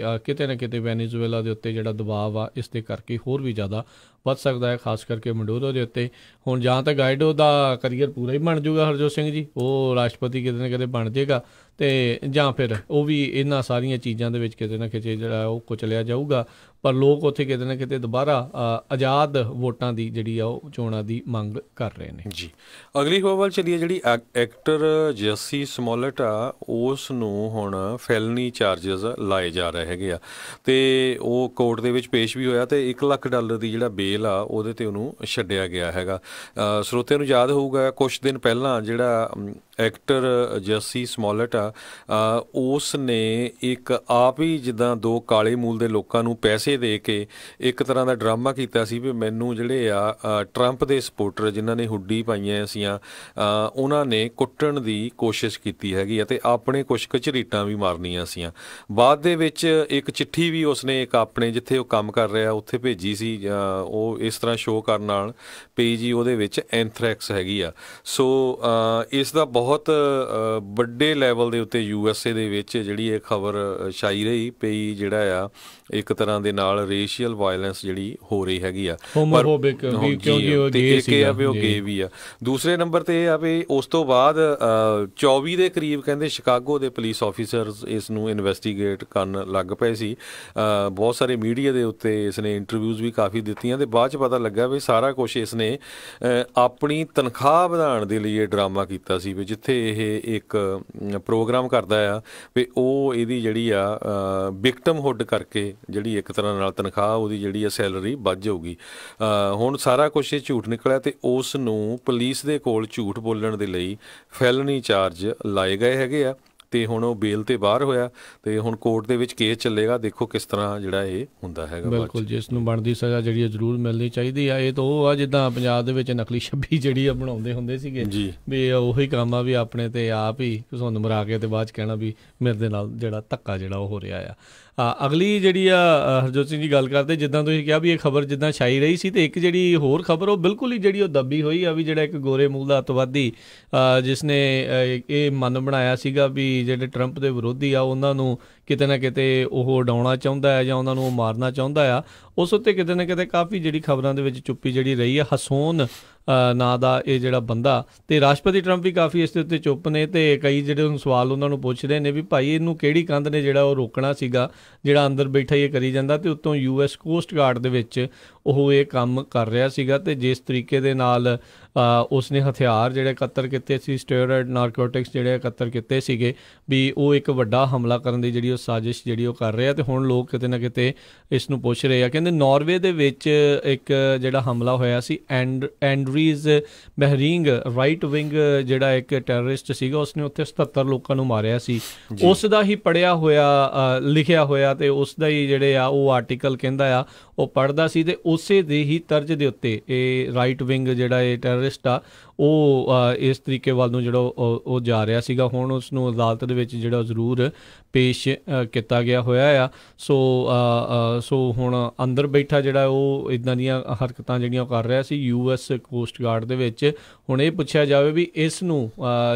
ਕਿਤੇ ਨਾ ਕਿਤੇ ਵੈਨੇਜ਼ੁਏਲਾ ਦੇ ਉੱਤੇ ਜਿਹੜਾ ਦਬਾਅ ਆ ਇਸ ਦੇ ਕਰਕੇ ਹੋਰ ਵੀ ਜ਼ਿਆਦਾ ਵੱਧ ਸਕਦਾ ਹੈ, ਖਾਸ ਕਰਕੇ ਮਡੂਰੋ ਦੇ ਉੱਤੇ। ਹੁਣ ਜਾਂ ਤਾਂ ਗਾਈਡੋ ਦਾ ਕਰੀਅਰ ਪੂਰਾ ਹੀ ਬਣ ਜਾਊਗਾ ਹਰਜੋਤ ਸਿੰਘ ਜੀ, ਉਹ ਰਾਸ਼ਟਰਪਤੀ ਕਿਤੇ ਨਾ ਕਿਤੇ ਬਣ ਜਾਏਗਾ, ਅਤੇ ਜਾਂ ਫਿਰ ਉਹ ਵੀ ਇਹਨਾਂ ਸਾਰੀਆਂ ਚੀਜ਼ਾਂ ਦੇ ਵਿੱਚ ਕਿਤੇ ਨਾ ਕਿਤੇ ਜਿਹੜਾ ਉਹ ਕੁਚਲਿਆ ਜਾਊਗਾ। ਪਰ ਲੋਕ ਉੱਥੇ ਕਿਤੇ ਨਾ ਕਿਤੇ ਦੁਬਾਰਾ ਆਜ਼ਾਦ ਵੋਟਾਂ ਦੀ ਜਿਹੜੀ ਆ ਉਹ ਚੋਣਾਂ ਦੀ ਮੰਗ ਕਰ ਰਹੇ ਨੇ। ਜੀ, ਅਗਲੀ ਖਬਰ ਵੱਲ ਚੱਲੀਏ। ਜਿਹੜੀ ਐਕਟਰ ਜੈਸੀ ਸਮੋਲਟ ਆ ਉਸ ਨੂੰ ਹੁਣ ਫੈਲਨੀ ਚਾਰਜਸ ਲਾਏ ਜਾ ਰਹੇ ਹੈਗੇ ਆ ਅਤੇ ਉਹ ਕੋਰਟ ਦੇ ਵਿੱਚ ਪੇਸ਼ ਵੀ ਹੋਇਆ ਅਤੇ $1 ਲੱਖ ਦੀ ਜਿਹੜਾ ਬੇਲ ਆ ਉਹਦੇ 'ਤੇ ਉਹਨੂੰ ਛੱਡਿਆ ਗਿਆ ਹੈਗਾ। ਸਰੋਤਿਆਂ ਨੂੰ ਯਾਦ ਹੋਊਗਾ ਕੁਛ ਦਿਨ ਪਹਿਲਾਂ ਜਿਹੜਾ ਐਕਟਰ ਜੈਸੀ ਸਮੋਲਟ ਆ ਉਸ ਨੇ ਇੱਕ ਆਪ ਹੀ ਜਿੱਦਾਂ 2 ਕਾਲੇ ਮੂਲ ਦੇ ਲੋਕਾਂ ਨੂੰ ਪੈਸੇ ਦੇ ਕੇ ਇੱਕ ਤਰ੍ਹਾਂ ਦਾ ਡਰਾਮਾ ਕੀਤਾ ਸੀ ਵੀ ਮੈਨੂੰ ਜਿਹੜੇ ਆ ਟਰੰਪ ਦੇ ਸਪੋਰਟਰ ਜਿਨ੍ਹਾਂ ਨੇ ਹੁੱਡੀ ਪਾਈਆਂ ਸੀਆਂ ਉਹਨਾਂ ਨੇ ਕੁੱਟਣ ਦੀ ਕੋਸ਼ਿਸ਼ ਕੀਤੀ ਹੈਗੀ ਅਤੇ ਆਪਣੇ ਕੁਛ ਝਰੀਟਾਂ ਵੀ ਮਾਰਨੀਆਂ ਸੀਆਂ। ਬਾਅਦ ਦੇ ਵਿੱਚ ਇੱਕ ਚਿੱਠੀ ਵੀ ਉਸਨੇ ਇੱਕ ਆਪਣੇ ਜਿੱਥੇ ਉਹ ਕੰਮ ਕਰ ਰਿਹਾ ਉੱਥੇ ਭੇਜੀ ਸੀ, ਉਹ ਇਸ ਤਰ੍ਹਾਂ ਸ਼ੋਅ ਕਰਨ ਨਾਲ ਪਈ ਜੀ ਉਹਦੇ ਵਿੱਚ ਐਂਥਰੈਕਸ ਹੈਗੀ ਆ। ਸੋ ਇਸ ਦਾ ਬਹੁਤ ਵੱਡੇ ਲੈਵਲ ਦੇ ਉੱਤੇ USA ਦੇ ਵਿੱਚ ਜਿਹੜੀ ਇਹ ਖਬਰ ਛਾਈ ਰਹੀ ਪਈ ਜਿਹੜਾ ਆ ਇੱਕ ਤਰ੍ਹਾਂ ਦੇ ਨਾਲ ਰੇਸ਼ੀਅਲ ਵਾਇਲੈਂਸ ਜਿਹੜੀ ਹੋ ਰਹੀ ਹੈਗੀ ਆ। ਉਹ ਗੇ ਵੀ ਆ। ਦੂਸਰੇ ਨੰਬਰ 'ਤੇ ਇਹ ਆ ਵੀ ਉਸ ਤੋਂ ਬਾਅਦ 24 ਦੇ ਕਰੀਬ ਕਹਿੰਦੇ ਸ਼ਿਕਾਗੋ ਦੇ ਪੁਲਿਸ ਆਫੀਸਰਸ ਇਸ ਨੂੰ ਇਨਵੈਸਟੀਗੇਟ ਕਰਨ ਲੱਗ ਪਏ ਸੀ। ਬਹੁਤ ਸਾਰੇ ਮੀਡੀਆ ਦੇ ਉੱਤੇ ਇਸ ਨੇ ਇੰਟਰਵਿਊਜ਼ ਵੀ ਕਾਫੀ ਦਿੱਤੀਆਂ ਅਤੇ ਬਾਅਦ 'ਚ ਪਤਾ ਲੱਗਾ ਵੀ ਸਾਰਾ ਕੁਛ ਇਸ ਨੇ ਆਪਣੀ ਤਨਖਾਹ ਵਧਾਉਣ ਦੇ ਲਈ ਇਹ ਡਰਾਮਾ ਕੀਤਾ ਸੀ ਵੀ ਜਿੱਥੇ ਇਹ ਇੱਕ ਪ੍ਰੋਗਰਾਮ ਕਰਦਾ ਆ ਵੀ ਉਹ ਇਹਦੀ ਜਿਹੜੀ ਆ ਵਿਕਟਮਹੁੱਡ ਕਰਕੇ ਜਿਹੜੀ ਇੱਕ ਤਰ੍ਹਾਂ ਨਾਲ ਤਨਖਾਹ ਉਹਦੀ ਜਿਹੜੀ ਆ ਸੈਲਰੀ ਵੱਧ ਜਾਊਗੀ। ਹੁਣ ਸਾਰਾ ਕੁਛ ਇਹ ਝੂਠ ਨਿਕਲਿਆ ਅਤੇ ਉਸ ਨੂੰ ਪੁਲਿਸ ਦੇ ਕੋਲ ਝੂਠ ਬੋਲਣ ਦੇ ਲਈ ਫੈਲਨੀ ਚਾਰਜ ਲਾਏ ਗਏ ਹੈਗੇ ਆ ਅਤੇ ਹੁਣ ਉਹ ਬੇਲ 'ਤੇ ਬਾਹਰ ਹੋਇਆ ਅਤੇ ਹੁਣ ਕੋਰਟ ਦੇ ਵਿੱਚ ਕੇਸ ਚੱਲੇਗਾ। ਦੇਖੋ ਕਿਸ ਤਰ੍ਹਾਂ ਜਿਹੜਾ ਇਹ ਹੁੰਦਾ ਹੈਗਾ। ਬਿਲਕੁਲ, ਜਿਸ ਨੂੰ ਬਣਦੀ ਸਜ਼ਾ ਜਿਹੜੀ ਜ਼ਰੂਰ ਮਿਲਣੀ ਚਾਹੀਦੀ ਆ। ਇਹ ਤਾਂ ਉਹ ਆ ਜਿੱਦਾਂ ਪੰਜਾਬ ਦੇ ਵਿੱਚ ਨਕਲੀ ਛੱਬੀ ਜਿਹੜੀ ਆ ਬਣਾਉਂਦੇ ਹੁੰਦੇ ਸੀਗੇ ਜੀ, ਵੀ ਉਹੀ ਕੰਮ ਆ ਵੀ ਆਪਣੇ ਤੇ ਆਪ ਹੀ ਤੁਹਾਨੂੰ ਮਰਾ ਕੇ ਤੇ ਬਾਅਦ 'ਚ ਕਹਿਣਾ ਵੀ ਮੇਰੇ ਦੇ ਨਾਲ ਜਿਹੜਾ ਧੱਕਾ ਜਿਹੜਾ ਉਹ ਹੋ ਰਿਹਾ ਆ। ਅਗਲੀ ਜਿਹੜੀ ਆ ਹਰਜੋਤ ਸਿੰਘ ਜੀ ਗੱਲ ਕਰਦੇ, ਜਿੱਦਾਂ ਤੁਸੀਂ ਕਿਹਾ ਵੀ ਇਹ ਖਬਰ ਜਿੱਦਾਂ ਛਾਈ ਰਹੀ ਸੀ, ਅਤੇ ਇੱਕ ਜਿਹੜੀ ਹੋਰ ਖਬਰ ਉਹ ਬਿਲਕੁਲ ਹੀ ਜਿਹੜੀ ਉਹ ਦੱਬੀ ਹੋਈ ਆ ਵੀ ਜਿਹੜਾ ਇੱਕ ਗੋਰੇ ਮੂਲ ਦਾ ਅੱਤਵਾਦੀ ਜਿਸ ਨੇ ਇਹ ਮਨ ਬਣਾਇਆ ਸੀਗਾ ਵੀ ਜਿਹੜੇ ਟਰੰਪ ਦੇ ਵਿਰੋਧੀ ਆ ਉਹਨਾਂ ਨੂੰ ਕਿਤੇ ਨਾ ਕਿਤੇ ਉਹ ਉਡਾਉਣਾ ਚਾਹੁੰਦਾ ਹੈ ਜਾਂ ਉਹਨਾਂ ਨੂੰ ਉਹ ਮਾਰਨਾ ਚਾਹੁੰਦਾ ਆ, ਉਸ ਉੱਤੇ ਕਿਤੇ ਨਾ ਕਿਤੇ ਕਾਫੀ ਜਿਹੜੀ ਖਬਰਾਂ ਦੇ ਵਿੱਚ ਚੁੱਪੀ ਜਿਹੜੀ ਰਹੀ ਆ। ਹਸੋਨ ਨਾਂ ਦਾ ਇਹ ਜਿਹੜਾ ਬੰਦਾ, ਅਤੇ ਰਾਸ਼ਟਰਪਤੀ ਟਰੰਪ ਵੀ ਕਾਫੀ ਇਸ ਦੇ ਉੱਤੇ ਚੁੱਪ ਨੇ, ਅਤੇ ਕਈ ਜਿਹੜੇ ਹੁਣ ਸਵਾਲ ਉਹਨਾਂ ਨੂੰ ਪੁੱਛ ਰਹੇ ਨੇ ਵੀ ਭਾਈ ਇਹਨੂੰ ਕਿਹੜੀ ਕੰਧ ਨੇ ਜਿਹੜਾ ਉਹ ਰੋਕਣਾ ਸੀਗਾ ਜਿਹੜਾ ਅੰਦਰ ਬੈਠਾ ਇਹ ਕਰੀ ਜਾਂਦਾ, ਅਤੇ ਉੱਤੋਂ US ਕੋਸਟ ਗਾਰਡ ਦੇ ਵਿੱਚ ਉਹ ਇਹ ਕੰਮ ਕਰ ਰਿਹਾ ਸੀਗਾ। ਅਤੇ ਜਿਸ ਤਰੀਕੇ ਦੇ ਨਾਲ ਉਸਨੇ ਹਥਿਆਰ ਜਿਹੜੇ ਇਕੱਤਰ ਕੀਤੇ ਸੀ, ਸਟੀਰੋਇਡ ਨਾਰਕੋਟਿਕਸ ਜਿਹੜੇ ਇਕੱਤਰ ਕੀਤੇ ਸੀਗੇ, ਵੀ ਉਹ ਇੱਕ ਵੱਡਾ ਹਮਲਾ ਕਰਨ ਦੀ ਜਿਹੜੀ ਉਹ ਸਾਜ਼ਿਸ਼ ਜਿਹੜੀ ਉਹ ਕਰ ਰਹੇ ਆ। ਅਤੇ ਹੁਣ ਲੋਕ ਕਿਤੇ ਨਾ ਕਿਤੇ ਇਸ ਨੂੰ ਪੁੱਛ ਰਹੇ ਆ। ਕਹਿੰਦੇ ਨਾਰਵੇ ਦੇ ਵਿੱਚ ਇੱਕ ਜਿਹੜਾ ਹਮਲਾ ਹੋਇਆ ਸੀ, ਐਂਡਰੀਜ਼ ਬਹਿਰਿੰਗ ਰਾਈਟ ਵਿੰਗ ਜਿਹੜਾ ਇੱਕ ਟੈਰਰਿਸਟ ਸੀਗਾ, ਉਸਨੇ ਉੱਥੇ 77 ਲੋਕਾਂ ਨੂੰ ਮਾਰਿਆ ਸੀ। ਉਸ ਦਾ ਹੀ ਪੜ੍ਹਿਆ ਹੋਇਆ ਲਿਖਿਆ ਹੋਇਆ ਅਤੇ ਉਸ ਦਾ ਹੀ ਜਿਹੜੇ ਆ ਉਹ ਆਰਟੀਕਲ ਕਹਿੰਦਾ ਆ ਉਹ ਪੜ੍ਹਦਾ ਸੀ, ਅਤੇ ਉਸੇ ਦੇ ਹੀ ਤਰਜ਼ ਦੇ ਉੱਤੇ ਇਹ ਰਾਈਟ ਵਿੰਗ ਜਿਹੜਾ ਇਹ ਟੈਰਰਿਸਟ ਆ ਉਹ ਇਸ ਤਰੀਕੇ ਵੱਲ ਨੂੰ ਜਿਹੜਾ ਉਹ ਜਾ ਰਿਹਾ ਸੀਗਾ। ਹੁਣ ਉਸ ਨੂੰ ਅਦਾਲਤ ਦੇ ਵਿੱਚ ਜਿਹੜਾ ਜ਼ਰੂਰ ਪੇਸ਼ ਕੀਤਾ ਗਿਆ ਹੋਇਆ ਆ। ਸੋ ਹੁਣ ਅੰਦਰ ਬੈਠਾ ਜਿਹੜਾ ਉਹ ਇੱਦਾਂ ਦੀਆਂ ਹਰਕਤਾਂ ਜਿਹੜੀਆਂ ਕਰ ਰਿਹਾ ਸੀ US ਕੋਸਟ ਗਾਰਡ ਦੇ ਵਿੱਚ। ਹੁਣ ਇਹ ਪੁੱਛਿਆ ਜਾਵੇ ਵੀ ਇਸ ਨੂੰ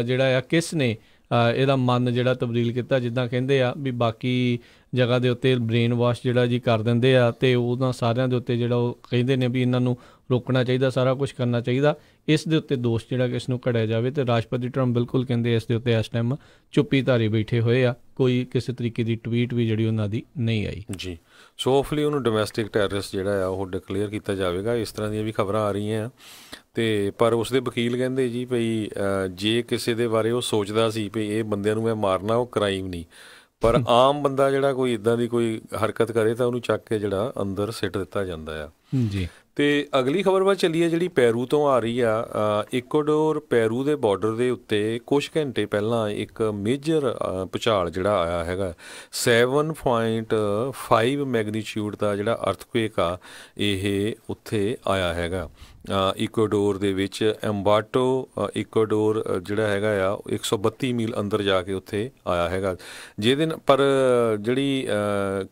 ਜਿਹੜਾ ਆ ਕਿਸ ਨੇ ਇਹਦਾ ਮਨ ਜਿਹੜਾ ਤਬਦੀਲ ਕੀਤਾ। ਜਿੱਦਾਂ ਕਹਿੰਦੇ ਆ ਵੀ ਬਾਕੀ ਜਗ੍ਹਾ ਦੇ ਉੱਤੇ ਬ੍ਰੇਨ ਵਾਸ਼ ਜਿਹੜਾ ਜੀ ਕਰ ਦਿੰਦੇ ਆ, ਅਤੇ ਉਹਨਾਂ ਸਾਰਿਆਂ ਦੇ ਉੱਤੇ ਜਿਹੜਾ ਉਹ ਕਹਿੰਦੇ ਨੇ ਵੀ ਇਹਨਾਂ ਨੂੰ ਰੋਕਣਾ ਚਾਹੀਦਾ, ਸਾਰਾ ਕੁਛ ਕਰਨਾ ਚਾਹੀਦਾ। ਇਸ ਦੇ ਉੱਤੇ ਦੋਸ਼ ਜਿਹੜਾ ਕਿ ਇਸ ਨੂੰ ਘੜਿਆ ਜਾਵੇ, ਅਤੇ ਰਾਸ਼ਟਰਪਤੀ ਟਰੰਪ ਬਿਲਕੁਲ ਕਹਿੰਦੇ ਇਸ ਦੇ ਉੱਤੇ ਇਸ ਟਾਈਮ ਚੁੱਪੀ ਧਾਰੀ ਬੈਠੇ ਹੋਏ ਆ। ਕੋਈ ਕਿਸੇ ਤਰੀਕੇ ਦੀ ਟਵੀਟ ਵੀ ਜਿਹੜੀ ਉਹਨਾਂ ਦੀ ਨਹੀਂ ਆਈ ਜੀ। ਸੋ ਹੋਪਫੁਲੀ ਉਹਨੂੰ ਡੋਮੈਸਟਿਕ ਟੈਰਰਿਸਟ ਜਿਹੜਾ ਆ ਉਹ ਡਿਕਲੇਅਰ ਕੀਤਾ ਜਾਵੇਗਾ। ਇਸ ਤਰ੍ਹਾਂ ਦੀਆਂ ਵੀ ਖਬਰਾਂ ਆ ਰਹੀਆਂ ਆ। ਅਤੇ ਪਰ ਉਸਦੇ ਵਕੀਲ ਕਹਿੰਦੇ ਜੀ ਭਈ ਜੇ ਕਿਸੇ ਦੇ ਬਾਰੇ ਉਹ ਸੋਚਦਾ ਸੀ ਵੀ ਇਹ ਬੰਦਿਆਂ ਨੂੰ ਮੈਂ ਮਾਰਨਾ, ਉਹ ਕ੍ਰਾਈਮ ਨਹੀਂ, ਪਰ ਆਮ ਬੰਦਾ ਜਿਹੜਾ ਕੋਈ ਇੱਦਾਂ ਦੀ ਕੋਈ ਹਰਕਤ ਕਰੇ ਤਾਂ ਉਹਨੂੰ ਚੱਕ ਕੇ ਜਿਹੜਾ ਅੰਦਰ ਸਿੱਟ ਦਿੱਤਾ ਜਾਂਦਾ ਆ ਜੀ। ਅਤੇ ਅਗਲੀ ਖਬਰ ਵੱਲ ਚੱਲੀਏ ਜਿਹੜੀ ਪੈਰੂ ਤੋਂ ਆ ਰਹੀ ਆ। ਇਕੁਆਡੋਰ ਪੈਰੂ ਦੇ ਬਾਰਡਰ ਦੇ ਉੱਤੇ ਕੁਛ ਘੰਟੇ ਪਹਿਲਾਂ ਇੱਕ ਮੇਜਰ ਭੂਚਾਲ ਜਿਹੜਾ ਆਇਆ ਹੈਗਾ, 7.5 ਮੈਗਨੀਚਿਊਡ ਦਾ ਜਿਹੜਾ ਅਰਥਕੁਏਕ ਆ ਇਹ ਉੱਥੇ ਆਇਆ ਹੈਗਾ ਇਕੁਆਡੋਰ ਦੇ ਵਿੱਚ। ਐਮਬਾਟੋ ਇਕੁਆਡੋਰ ਜਿਹੜਾ ਹੈਗਾ ਆ 132 ਮੀਲ ਅੰਦਰ ਜਾ ਕੇ ਉੱਥੇ ਆਇਆ ਹੈਗਾ, ਜਿਹਦੇ ਨਾਲ ਪਰ ਜਿਹੜੀ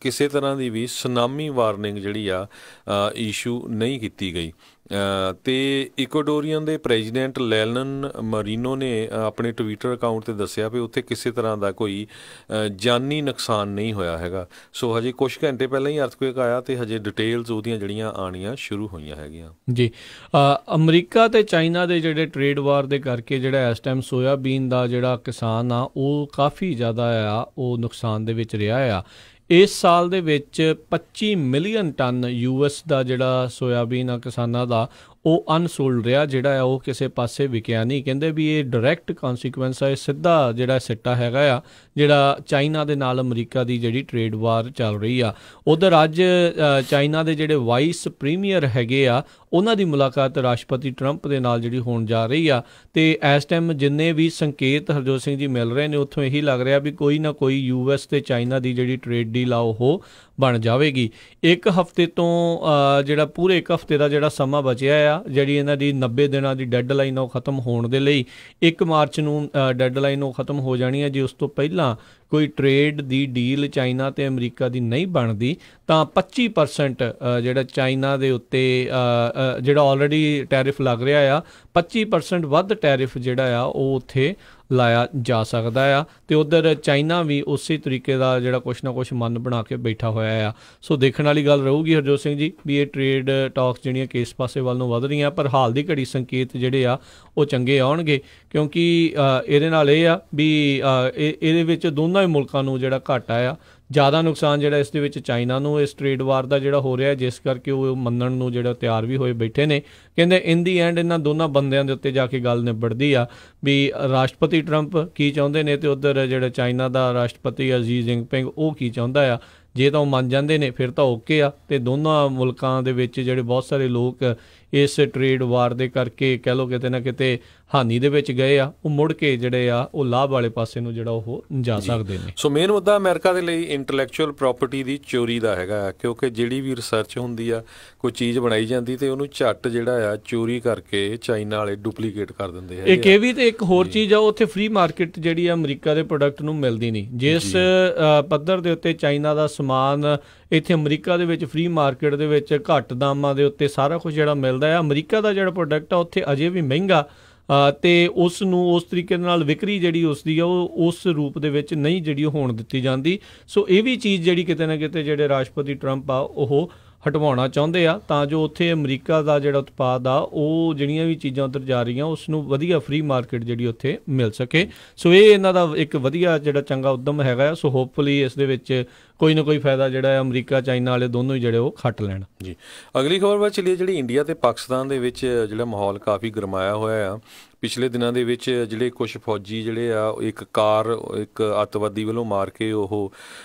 ਕਿਸੇ ਤਰ੍ਹਾਂ ਦੀ ਵੀ ਸੁਨਾਮੀ ਵਾਰਨਿੰਗ ਜਿਹੜੀ ਆ ਇਸ਼ੂ ਨਹੀਂ ਕੀਤੀ ਗਈ। ਅਤੇ ਇਕੁਆਡੋਰੀਅਨ ਦੇ ਪ੍ਰੈਜ਼ੀਡੈਂਟ ਲੈਨਨ ਮਰੀਨੋ ਨੇ ਆਪਣੇ ਟਵਿੱਟਰ ਅਕਾਊਂਟ 'ਤੇ ਦੱਸਿਆ ਵੀ ਉੱਥੇ ਕਿਸੇ ਤਰ੍ਹਾਂ ਦਾ ਕੋਈ ਜਾਨੀ ਨੁਕਸਾਨ ਨਹੀਂ ਹੋਇਆ ਹੈਗਾ। ਸੋ ਹਜੇ ਕੁਛ ਘੰਟੇ ਪਹਿਲਾਂ ਹੀ ਅਰਥਕੁਏਕ ਆਇਆ ਅਤੇ ਹਜੇ ਡਿਟੇਲਸ ਉਹਦੀਆਂ ਜਿਹੜੀਆਂ ਆਉਣੀਆਂ ਸ਼ੁਰੂ ਹੋਈਆਂ ਹੈਗੀਆਂ ਜੀ। ਅਮਰੀਕਾ ਅਤੇ ਚਾਈਨਾ ਦੇ ਜਿਹੜੇ ਟ੍ਰੇਡ ਵਾਰ ਦੇ ਕਰਕੇ ਜਿਹੜਾ ਇਸ ਟਾਈਮ ਸੋਇਆਬੀਨ ਦਾ ਜਿਹੜਾ ਕਿਸਾਨ ਆ ਉਹ ਕਾਫੀ ਜ਼ਿਆਦਾ ਆ ਉਹ ਨੁਕਸਾਨ ਦੇ ਵਿੱਚ ਰਿਹਾ ਆ। ਇਸ ਸਾਲ ਦੇ ਵਿੱਚ 25 ਮਿਲੀਅਨ ਟਨ US ਦਾ ਜਿਹੜਾ ਸੋਇਆਬੀਨ ਆ ਕਿਸਾਨਾਂ ਦਾ ਉਹ ਅਨਸੋਲਡ ਰਿਹਾ, ਜਿਹੜਾ ਆ ਉਹ ਕਿਸੇ ਪਾਸੇ ਵਿਕਿਆ ਨਹੀਂ। ਕਹਿੰਦੇ ਵੀ ਇਹ ਡਾਇਰੈਕਟ ਕੌਨਸੀਕੁਐਂਸ ਆ, ਇਹ ਸਿੱਧਾ ਜਿਹੜਾ ਸਿੱਟਾ ਹੈਗਾ ਆ ਜਿਹੜਾ ਚਾਈਨਾ ਦੇ ਨਾਲ ਅਮਰੀਕਾ ਦੀ ਜਿਹੜੀ ਟ੍ਰੇਡ ਵਾਰ ਚੱਲ ਰਹੀ ਆ। ਉੱਧਰ ਅੱਜ ਚਾਈਨਾ ਦੇ ਜਿਹੜੇ ਵਾਈਸ ਪ੍ਰੀਮੀਅਰ ਹੈਗੇ ਆ ਉਹਨਾਂ ਦੀ ਮੁਲਾਕਾਤ ਰਾਸ਼ਟਰਪਤੀ ਟਰੰਪ ਦੇ ਨਾਲ ਜਿਹੜੀ ਹੋਣ ਜਾ ਰਹੀ ਆ, ਅਤੇ ਇਸ ਟਾਈਮ ਜਿੰਨੇ ਵੀ ਸੰਕੇਤ ਹਰਜੋਤ ਸਿੰਘ ਜੀ ਮਿਲ ਰਹੇ ਨੇ ਉੱਥੋਂ ਇਹੀ ਲੱਗ ਰਿਹਾ ਵੀ ਕੋਈ ਨਾ ਕੋਈ US ਅਤੇ ਚਾਈਨਾ ਦੀ ਜਿਹੜੀ ਟ੍ਰੇਡ ਡੀਲ ਆ ਉਹ ਬਣ ਜਾਵੇਗੀ। ਇੱਕ ਹਫ਼ਤੇ ਤੋਂ ਜਿਹੜਾ ਪੂਰੇ ਇੱਕ ਹਫ਼ਤੇ ਦਾ ਜਿਹੜਾ ਸਮਾਂ ਬਚਿਆ ਆ, ਜਿਹੜੀ ਇਹਨਾਂ ਦੀ 90 ਦਿਨਾਂ ਦੀ ਡੈੱਡਲਾਈਨ ਉਹ ਖ਼ਤਮ ਹੋਣ ਦੇ ਲਈ 1 ਮਾਰਚ ਨੂੰ ਡੈੱਡਲਾਈਨ ਉਹ ਖ਼ਤਮ ਹੋ ਜਾਣੀ ਹੈ। ਜੇ ਉਸ ਤੋਂ ਪਹਿਲਾਂ ਕੋਈ ਟ੍ਰੇਡ ਦੀ ਡੀਲ ਚਾਈਨਾ ਅਤੇ ਅਮਰੀਕਾ ਦੀ ਨਹੀਂ ਬਣਦੀ ਤਾਂ 25% ਜਿਹੜਾ ਚਾਈਨਾ ਦੇ ਉੱਤੇ ਜਿਹੜਾ ਆਲਰੇਡੀ ਟੈਰਿਫ ਲੱਗ ਰਿਹਾ ਆ, 25% ਵੱਧ ਟੈਰਿਫ ਜਿਹੜਾ ਆ ਉਹ ਉੱਥੇ ਲਾਇਆ ਜਾ ਸਕਦਾ ਆ। ਅਤੇ ਉੱਧਰ ਚਾਈਨਾ ਵੀ ਉਸੇ ਤਰੀਕੇ ਦਾ ਜਿਹੜਾ ਕੁਛ ਨਾ ਕੁਛ ਮਨ ਬਣਾ ਕੇ ਬੈਠਾ ਹੋਇਆ ਆ। ਸੋ ਦੇਖਣ ਵਾਲੀ ਗੱਲ ਰਹੂਗੀ ਹਰਜੋਤ ਸਿੰਘ ਜੀ ਵੀ ਇਹ ਟ੍ਰੇਡ ਟਾਕਸ ਜਿਹੜੀਆਂ ਕਿਸ ਪਾਸੇ ਵੱਲ ਨੂੰ ਵੱਧ ਰਹੀਆਂ, ਪਰ ਹਾਲ ਦੀ ਘੜੀ ਸੰਕੇਤ ਜਿਹੜੇ ਆ ਉਹ ਚੰਗੇ ਆਉਣਗੇ, ਕਿਉਂਕਿ ਇਹਦੇ ਨਾਲ ਇਹ ਆ ਵੀ ਇਹਦੇ ਵਿੱਚ ਦੋਨਾਂ ਹੀ ਮੁਲਕਾਂ ਨੂੰ ਜਿਹੜਾ ਘਾਟਾ ਆ। ਜ਼ਿਆਦਾ ਨੁਕਸਾਨ ਜਿਹੜਾ ਇਸ ਦੇ ਵਿੱਚ ਚਾਈਨਾ ਨੂੰ ਇਸ ਟ੍ਰੇਡ ਵਾਰ ਦਾ ਜਿਹੜਾ ਹੋ ਰਿਹਾ, ਜਿਸ ਕਰਕੇ ਉਹ ਮੰਨਣ ਨੂੰ ਜਿਹੜਾ ਤਿਆਰ ਵੀ ਹੋਏ ਬੈਠੇ ਨੇ। ਕਹਿੰਦੇ ਇਨ ਦੀ ਐਂਡ ਇਹਨਾਂ ਦੋਨਾਂ ਬੰਦਿਆਂ ਦੇ ਉੱਤੇ ਜਾ ਕੇ ਗੱਲ ਨਿਬੜਦੀ ਆ ਵੀ ਰਾਸ਼ਟਰਪਤੀ ਟਰੰਪ ਕੀ ਚਾਹੁੰਦੇ ਨੇ ਅਤੇ ਉੱਧਰ ਜਿਹੜਾ ਚਾਈਨਾ ਦਾ ਰਾਸ਼ਟਰਪਤੀ ਸ਼ੀ ਜਿਨਪਿੰਗ ਉਹ ਕੀ ਚਾਹੁੰਦਾ ਆ। ਜੇ ਤਾਂ ਉਹ ਮੰਨ ਜਾਂਦੇ ਨੇ ਫਿਰ ਤਾਂ ਓਕੇ ਆ, ਅਤੇ ਦੋਨਾਂ ਮੁਲਕਾਂ ਦੇ ਵਿੱਚ ਜਿਹੜੇ ਬਹੁਤ ਸਾਰੇ ਲੋਕ ਇਸ ਟਰੇਡ ਵਾਰ ਦੇ ਕਰਕੇ ਕਹਿ ਲਓ ਕਿਤੇ ਨਾ ਕਿਤੇ ਹਾਨੀ ਦੇ ਵਿੱਚ ਗਏ ਆ, ਉਹ ਮੁੜ ਕੇ ਜਿਹੜੇ ਆ ਉਹ ਲਾਭ ਵਾਲੇ ਪਾਸੇ ਨੂੰ ਜਿਹੜਾ ਉਹ ਜਾ ਸਕਦੇ ਨੇ। ਸੋ ਮੇਨ ਮੁੱਦਾ ਅਮਰੀਕਾ ਦੇ ਲਈ ਇੰਟਲੈਕਚੁਅਲ ਪ੍ਰੋਪਰਟੀ ਦੀ ਚੋਰੀ ਦਾ ਹੈਗਾ, ਕਿਉਂਕਿ ਜਿਹੜੀ ਵੀ ਰਿਸਰਚ ਹੁੰਦੀ ਆ, ਕੋਈ ਚੀਜ਼ ਬਣਾਈ ਜਾਂਦੀ ਤੇ ਉਹਨੂੰ ਝੱਟ ਜਿਹੜਾ ਆ ਚੋਰੀ ਕਰਕੇ ਚਾਈਨਾ ਵਾਲੇ ਡੁਪਲੀਕੇਟ ਕਰ ਦਿੰਦੇ ਹੈ। ਇਹ ਵੀ ਤੇ ਇੱਕ ਹੋਰ ਚੀਜ਼ ਆ, ਉੱਥੇ ਫ੍ਰੀ ਮਾਰਕੀਟ ਜਿਹੜੀ ਆ ਅਮਰੀਕਾ ਦੇ ਪ੍ਰੋਡਕਟ ਨੂੰ ਮਿਲਦੀ ਨਹੀਂ। ਜਿਸ ਪੱਧਰ ਦੇ ਉੱਤੇ ਚਾਈਨਾ ਦਾ ਸਮਾਨ ਇੱਥੇ ਅਮਰੀਕਾ ਦੇ ਵਿੱਚ ਫ੍ਰੀ ਮਾਰਕੀਟ ਦੇ ਵਿੱਚ ਘੱਟ ਦਾਮਾਂ ਦੇ ਉੱਤੇ ਸਾਰਾ ਕੁਝ ਜਿਹੜਾ ਮਿਲਦਾ ਹੈ, ਅਮਰੀਕਾ ਦਾ ਜਿਹੜਾ ਪ੍ਰੋਡਕਟ ਆ ਉੱਥੇ ਅਜੇ ਵੀ ਮਹਿੰਗਾ, ਅਤੇ ਉਸ ਨੂੰ ਉਸ ਤਰੀਕੇ ਨਾਲ ਵਿਕਰੀ ਜਿਹੜੀ ਉਸਦੀ ਆ ਉਹ ਉਸ ਰੂਪ ਦੇ ਵਿੱਚ ਨਹੀਂ ਜਿਹੜੀ ਉਹ ਹੋਣ ਦਿੱਤੀ ਜਾਂਦੀ। ਸੋ ਇਹ ਵੀ ਚੀਜ਼ ਜਿਹੜੀ ਕਿਤੇ ਨਾ ਕਿਤੇ ਜਿਹੜੇ ਰਾਸ਼ਟਰਪਤੀ ਟਰੰਪ ਆ ਉਹ ਹਟਵਾਉਣਾ ਚਾਹੁੰਦੇ ਆ, ਤਾਂ ਜੋ ਉੱਥੇ ਅਮਰੀਕਾ ਦਾ ਜਿਹੜਾ ਉਤਪਾਦ ਆ ਉਹ ਜਿਹੜੀਆਂ ਵੀ ਚੀਜ਼ਾਂ ਉੱਧਰ ਜਾ ਰਹੀਆਂ ਉਸ ਨੂੰ ਵਧੀਆ ਫ੍ਰੀ ਮਾਰਕੀਟ ਜਿਹੜੀ ਉੱਥੇ ਮਿਲ ਸਕੇ। ਸੋ ਇਹ ਇਹਨਾਂ ਦਾ ਇੱਕ ਵਧੀਆ ਜਿਹੜਾ ਚੰਗਾ ਉੱਦਮ ਹੈਗਾ। ਸੋ ਹੋਪਫੁਲੀ ਇਸ ਦੇ ਵਿੱਚ ਕੋਈ ਨਾ ਕੋਈ ਫਾਇਦਾ ਜਿਹੜਾ ਅਮਰੀਕਾ ਚਾਈਨਾ ਵਾਲੇ ਦੋਨੋਂ ਹੀ ਜਿਹੜੇ ਉਹ ਖੱਟ ਲੈਣ ਜੀ। ਅਗਲੀ ਖਬਰ ਵੱਲ ਚੱਲੀਏ, ਜਿਹੜੀ ਇੰਡੀਆ ਤੇ ਪਾਕਿਸਤਾਨ ਦੇ ਵਿੱਚ ਜਿਹੜਾ ਮਾਹੌਲ ਕਾਫੀ ਗਰਮਾਇਆ ਹੋਇਆ ਆ। ਪਿਛਲੇ ਦਿਨਾਂ ਦੇ ਵਿੱਚ ਜਿਹੜੇ ਕੁਛ ਫੌਜੀ ਜਿਹੜੇ ਆ ਇੱਕ ਅੱਤਵਾਦੀ ਵੱਲੋਂ ਮਾਰ ਕੇ ਉਹ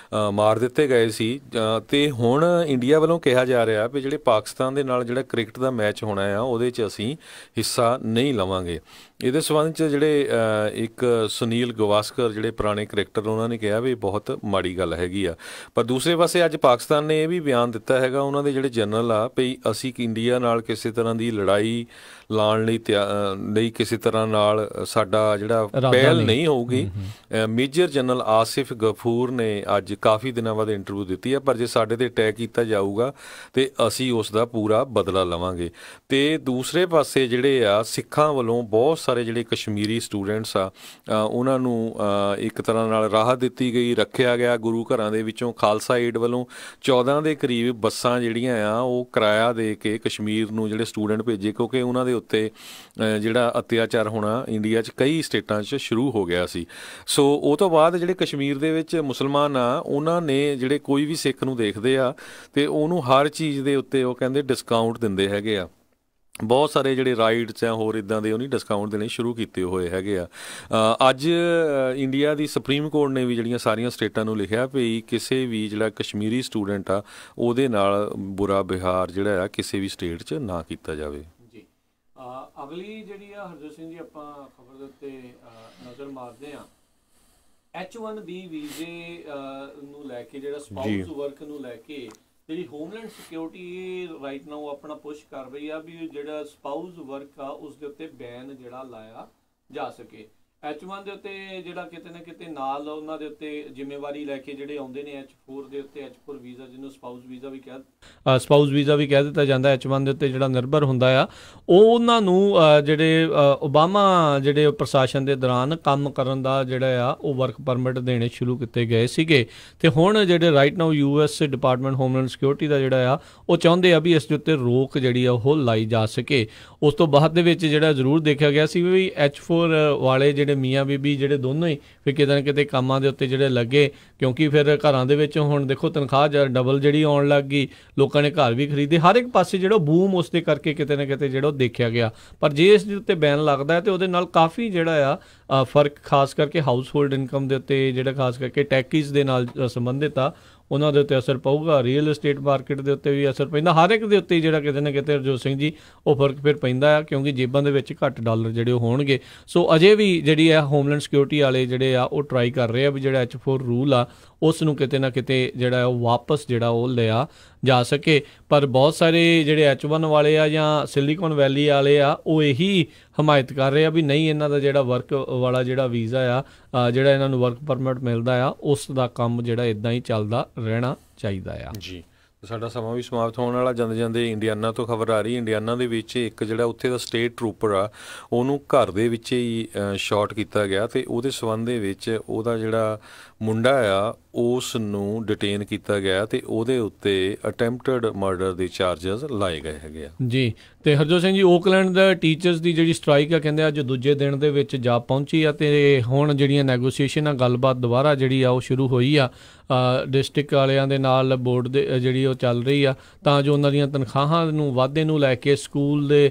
ਮਾਰ ਦਿੱਤੇ ਗਏ ਸੀ, ਅਤੇ ਹੁਣ ਇੰਡੀਆ ਵੱਲੋਂ ਕਿਹਾ ਜਾ ਰਿਹਾ ਵੀ ਜਿਹੜੇ ਪਾਕਿਸਤਾਨ ਦੇ ਨਾਲ ਜਿਹੜਾ ਕ੍ਰਿਕਟ ਦਾ ਮੈਚ ਹੋਣਾ ਆ ਉਹਦੇ 'ਚ ਅਸੀਂ ਹਿੱਸਾ ਨਹੀਂ ਲਵਾਂਗੇ। ਇਹਦੇ ਸੰਬੰਧ 'ਚ ਜਿਹੜੇ ਇੱਕ ਸੁਨੀਲ ਗਵਾਸਕਰ ਜਿਹੜੇ ਪੁਰਾਣੇ ਕ੍ਰਿਕਟਰ, ਉਹਨਾਂ ਨੇ ਕਿਹਾ ਵੀ ਬਹੁਤ ਮਾੜੀ ਗੱਲ ਹੈਗੀ ਆ। ਪਰ ਦੂਸਰੇ ਪਾਸੇ ਅੱਜ ਪਾਕਿਸਤਾਨ ਨੇ ਇਹ ਵੀ ਬਿਆਨ ਦਿੱਤਾ ਹੈਗਾ, ਉਹਨਾਂ ਦੇ ਜਿਹੜੇ ਜਨਰਲ ਆ, ਵੀ ਅਸੀਂ ਇੰਡੀਆ ਨਾਲ ਕਿਸੇ ਤਰ੍ਹਾਂ ਦੀ ਲੜਾਈ ਲਾਉਣ ਲਈ ਕਿਸੇ ਤਰ੍ਹਾਂ ਨਾਲ ਸਾਡਾ ਜਿਹੜਾ ਪਹਿਲ ਨਹੀਂ ਹੋਊਗੀ। ਮੇਜਰ ਜਨਰਲ ਆਸਿਫ ਗਫੂਰ ਨੇ ਅੱਜ ਕਾਫੀ ਦਿਨਾਂ ਬਾਅਦ ਇੰਟਰਵਿਊ ਦਿੱਤੀ ਹੈ, ਪਰ ਜੇ ਸਾਡੇ 'ਤੇ ਅਟੈਕ ਕੀਤਾ ਜਾਊਗਾ ਤੇ ਅਸੀਂ ਉਸ ਦਾ ਪੂਰਾ ਬਦਲਾ ਲਵਾਂਗੇ। ਅਤੇ ਦੂਸਰੇ ਪਾਸੇ ਜਿਹੜੇ ਆ ਸਿੱਖਾਂ ਵੱਲੋਂ ਬਹੁਤ ਸਾਰੇ ਜਿਹੜੇ ਕਸ਼ਮੀਰੀ ਸਟੂਡੈਂਟਸ ਆ ਉਹਨਾਂ ਨੂੰ ਇੱਕ ਤਰ੍ਹਾਂ ਨਾਲ ਰਾਹਤ ਦਿੱਤੀ ਗਈ, ਰੱਖਿਆ ਗਿਆ। ਗੁਰੂ ਘਰਾਂ ਦੇ ਵਿੱਚੋਂ ਖਾਲਸਾ ਏਡ ਵੱਲੋਂ 14 ਦੇ ਕਰੀਬ ਬੱਸਾਂ ਜਿਹੜੀਆਂ ਆ ਉਹ ਕਿਰਾਇਆ ਦੇ ਕੇ ਕਸ਼ਮੀਰ ਨੂੰ ਜਿਹੜੇ ਸਟੂਡੈਂਟ ਭੇਜੇ, ਕਿਉਂਕਿ ਉਹਨਾਂ ਦੇ ਉੱਤੇ ਜਿਹੜਾ ਅਤਿਆਚਾਰ ਹੋਣਾ ਇੰਡੀਆ 'ਚ ਕਈ ਸਟੇਟਾਂ 'ਚ ਸ਼ੁਰੂ ਹੋ ਗਿਆ ਸੀ। ਸੋ ਉਹ ਤੋਂ ਬਾਅਦ ਜਿਹੜੇ ਕਸ਼ਮੀਰ ਦੇ ਵਿੱਚ ਮੁਸਲਮਾਨ ਆ, ਉਹਨਾਂ ਨੇ ਜਿਹੜੇ ਕੋਈ ਵੀ ਸਿੱਖ ਨੂੰ ਦੇਖਦੇ ਆ ਅਤੇ ਉਹਨੂੰ ਹਰ ਚੀਜ਼ ਦੇ ਉੱਤੇ ਉਹ ਕਹਿੰਦੇ ਡਿਸਕਾਊਂਟ ਦਿੰਦੇ ਹੈਗੇ ਆ। ਬਹੁਤ ਸਾਰੇ ਜਿਹੜੇ ਰਾਈਡਸ ਆ ਹੋਰ ਇੱਦਾਂ ਦੇ ਉਹ ਨਹੀਂ ਡਿਸਕਾਊਂਟ ਦੇਣੇ ਸ਼ੁਰੂ ਕੀਤੇ ਹੋਏ ਹੈਗੇ ਆ। ਅੱਜ ਇੰਡੀਆ ਦੀ ਸੁਪਰੀਮ ਕੋਰਟ ਨੇ ਵੀ ਜਿਹੜੀਆਂ ਸਾਰੀਆਂ ਸਟੇਟਾਂ ਨੂੰ ਲਿਖਿਆ ਵੀ ਕਿਸੇ ਵੀ ਜਿਹੜਾ ਕਸ਼ਮੀਰੀ ਸਟੂਡੈਂਟ ਆ ਉਹਦੇ ਨਾਲ ਬੁਰਾ ਵਿਹਾਰ ਜਿਹੜਾ ਆ ਕਿਸੇ ਵੀ ਸਟੇਟ 'ਚ ਨਾ ਕੀਤਾ ਜਾਵੇ। ਜੀ ਅਗਲੀ ਜਿਹੜੀ ਆ ਹਰਜੋਤ ਸਿੰਘ ਜੀ ਆਪਾਂ ਖਬਰ ਦੇ ਉੱਤੇ ਨਜ਼ਰ ਮਾਰਦੇ ਹਾਂ। H1B ਵੀਜ਼ੇ ਨੂੰ ਲੈ ਕੇ ਜਿਹੜਾ ਸਪਾਊਸ ਵਰਕ ਨੂੰ ਲੈ ਕੇ ਜਿਹੜੀ ਹੋਮਲੈਂਡ ਸਿਕਿਉਰਿਟੀ ਰਾਈਟ ਨਾਓ ਆਪਣਾ ਪੁਸ਼ ਕਰ ਰਹੀ ਆ ਵੀ ਜਿਹੜਾ ਸਪਾਊਸ ਵਰਕ ਆ ਉਸ ਦੇ ਉੱਤੇ ਬੈਨ ਜਿਹੜਾ ਲਾਇਆ ਜਾ ਸਕੇ। H1 ਦੇ ਉੱਤੇ ਜਿਹੜਾ ਕਿਤੇ ਨਾ ਕਿਤੇ ਨਾਲ ਉਹਨਾਂ ਦੇ ਉੱਤੇ ਜ਼ਿੰਮੇਵਾਰੀ ਲੈ ਕੇ ਜਿਹੜੇ ਆਉਂਦੇ ਨੇ H4 ਦੇ ਉੱਤੇ, H4 ਵੀਜ਼ਾ ਜਿਹਨੂੰ ਸਪਾਊਸ ਵੀਜ਼ਾ ਵੀ ਕਹਿ ਦਿੱਤਾ ਜਾਂਦਾ, H1 ਦੇ ਉੱਤੇ ਜਿਹੜਾ ਨਿਰਭਰ ਹੁੰਦਾ ਆ, ਉਹਨਾਂ ਨੂੰ ਜਿਹੜੇ ਓਬਾਮਾ ਜਿਹੜੇ ਪ੍ਰਸ਼ਾਸਨ ਦੇ ਦੌਰਾਨ ਕੰਮ ਕਰਨ ਦਾ ਜਿਹੜਾ ਆ ਉਹ ਵਰਕ ਪਰਮਿਟ ਦੇਣੇ ਸ਼ੁਰੂ ਕੀਤੇ ਗਏ ਸੀਗੇ। ਅਤੇ ਹੁਣ ਜਿਹੜੇ right now US department homeland security ਦਾ ਜਿਹੜਾ ਆ ਉਹ ਚਾਹੁੰਦੇ ਆ ਵੀ ਇਸ ਦੇ ਉੱਤੇ ਰੋਕ ਜਿਹੜੀ ਆ ਉਹ ਲਾਈ ਜਾ ਸਕੇ। ਉਸ ਤੋਂ ਬਾਅਦ ਦੇ ਵਿੱਚ ਜਿਹੜਾ ਜ਼ਰੂਰ ਦੇਖਿਆ ਗਿਆ ਸੀ ਵੀ H4 ਵਾਲੇ ਜਿਹੜੇ ਮੀਆਂ ਬੀਬੀ ਜਿਹੜੇ ਦੋਨੋਂ ਹੀ ਫਿਰ ਕਿਤੇ ਨਾ ਕਿਤੇ ਕੰਮਾਂ ਦੇ ਉੱਤੇ ਜਿਹੜੇ ਲੱਗੇ, ਕਿਉਂਕਿ ਫਿਰ ਘਰਾਂ ਦੇ ਵਿੱਚ ਹੁਣ ਦੇਖੋ ਤਨਖਾਹ ਡਬਲ ਜਿਹੜੀ ਆਉਣ ਲੱਗ ਗਈ, ਲੋਕਾਂ ਨੇ ਘਰ ਵੀ ਖਰੀਦੇ, ਹਰ ਇੱਕ ਪਾਸੇ ਜਿਹੜਾ ਬੂਮ ਉਸ ਦੇ ਕਰਕੇ ਕਿਤੇ ਨਾ ਕਿਤੇ ਜਿਹੜਾ ਉਹ ਦੇਖਿਆ ਗਿਆ। ਪਰ ਜੇ ਇਸ ਦੇ ਉੱਤੇ ਬੈਨ ਲੱਗਦਾ ਹੈ ਤੇ ਉਹਦੇ ਨਾਲ ਕਾਫੀ ਜਿਹੜਾ ਆ ਫਰਕ ਖਾਸ ਕਰਕੇ ਹਾਊਸ ਹੋਲਡ ਇਨਕਮ ਦੇ ਉੱਤੇ ਜਿਹੜਾ ਖਾਸ ਕਰਕੇ ਟੈਕੀਜ਼ ਦੇ ਨਾਲ ਸੰਬੰਧਿਤ ਆ ਉਹਨਾਂ ਦੇ ਉੱਤੇ ਅਸਰ ਪਊਗਾ। ਰੀਅਲ ਏਸਟੇਟ ਮਾਰਕੀਟ ਦੇ ਉੱਤੇ ਵੀ ਅਸਰ ਪੈਂਦਾ, ਹਰ ਇੱਕ ਦੇ ਉੱਤੇ ਜਿਹੜਾ ਕਿਤੇ ਨਾ ਕਿਤੇ ਹਰਜੋਤ ਸਿੰਘ ਜੀ ਉਹ ਫਰਕ ਫਿਰ ਪੈਂਦਾ ਆ, ਕਿਉਂਕਿ ਜੇਬਾਂ ਦੇ ਵਿੱਚ ਘੱਟ ਡਾਲਰ ਜਿਹੜੇ ਉਹ ਹੋਣਗੇ। ਸੋ ਅਜੇ ਵੀ ਜਿਹੜੀ ਆ ਹੋਮਲੈਂਡ ਸਿਕਿਉਰਿਟੀ ਵਾਲੇ ਜਿਹੜੇ ਆ ਉਹ ਟਰਾਈ ਕਰ ਰਹੇ ਆ ਵੀ ਜਿਹੜਾ H4 ਰੂਲ ਆ ਉਸ ਨੂੰ ਕਿਤੇ ਨਾ ਕਿਤੇ ਜਿਹੜਾ ਉਹ ਵਾਪਸ ਜਿਹੜਾ ਉਹ ਲਿਆ ਜਾ ਸਕੇ। ਪਰ ਬਹੁਤ ਸਾਰੇ ਜਿਹੜੇ H1 ਵਾਲੇ ਆ ਜਾਂ ਸਿਲੀਕਨ ਵੈਲੀ ਵਾਲੇ ਆ ਉਹ ਇਹੀ ਹਮਾਇਤ ਕਰ ਰਹੇ ਆ ਵੀ ਨਹੀਂ, ਇਹਨਾਂ ਦਾ ਜਿਹੜਾ ਵਰਕ ਵਾਲਾ ਜਿਹੜਾ ਵੀਜ਼ਾ ਆ ਜਿਹੜਾ ਇਹਨਾਂ ਨੂੰ ਵਰਕ ਪਰਮਿਟ ਮਿਲਦਾ ਆ ਉਸ ਦਾ ਕੰਮ ਜਿਹੜਾ ਇੱਦਾਂ ਹੀ ਚੱਲਦਾ ਰਹਿਣਾ ਚਾਹੀਦਾ ਆ। ਜੀ ਸਾਡਾ ਸਮਾਂ ਵੀ ਸਮਾਪਤ ਹੋਣ ਵਾਲਾ। ਜਾਂਦੇ ਜਾਂਦੇ ਇੰਡੀਆਨਾ ਤੋਂ ਖਬਰ ਆ ਰਹੀ, ਇੰਡੀਆਨਾ ਦੇ ਵਿੱਚ ਇੱਕ ਜਿਹੜਾ ਉੱਥੇ ਦਾ ਸਟੇਟ ਟਰੂਪਰ ਆ ਉਹਨੂੰ ਘਰ ਦੇ ਵਿੱਚ ਹੀ ਸ਼ਾਟ ਕੀਤਾ ਗਿਆ, ਅਤੇ ਉਹਦੇ ਸੰਬੰਧ ਦੇ ਵਿੱਚ ਉਹਦਾ ਜਿਹੜਾ ਮੁੰਡਾ ਆ ਉਸ ਨੂੰ ਡਿਟੇਨ ਕੀਤਾ ਗਿਆ ਅਤੇ ਉਹਦੇ ਉੱਤੇ ਅਟੈਂਪਟਡ ਮਰਡਰ ਦੇ ਚਾਰਜਸ ਲਾਏ ਗਏ ਹੈਗੇ ਆ। ਜੀ ਅਤੇ ਹਰਜੋਤ ਸਿੰਘ ਜੀ ਓਕਲੈਂਡ ਦਾ ਟੀਚਰਸ ਦੀ ਜਿਹੜੀ ਸਟ੍ਰਾਈਕ ਆ ਕਹਿੰਦੇ ਅੱਜ ਦੂਜੇ ਦਿਨ ਦੇ ਵਿੱਚ ਜਾ ਪਹੁੰਚੀ ਆ, ਅਤੇ ਹੁਣ ਜਿਹੜੀਆਂ ਨੈਗੋਸੀਏਸ਼ਨ ਆ ਗੱਲਬਾਤ ਦੁਬਾਰਾ ਜਿਹੜੀ ਆ ਉਹ ਸ਼ੁਰੂ ਹੋਈ ਆ ਡਿਸਟ੍ਰਿਕਟ ਵਾਲਿਆਂ ਦੇ ਨਾਲ, ਬੋਰਡ ਦੇ ਜਿਹੜੀ ਉਹ ਚੱਲ ਰਹੀ ਆ, ਤਾਂ ਜੋ ਉਹਨਾਂ ਦੀਆਂ ਤਨਖਾਹਾਂ ਨੂੰ ਵਾਧੇ ਨੂੰ ਲੈ ਕੇ ਸਕੂਲ ਦੇ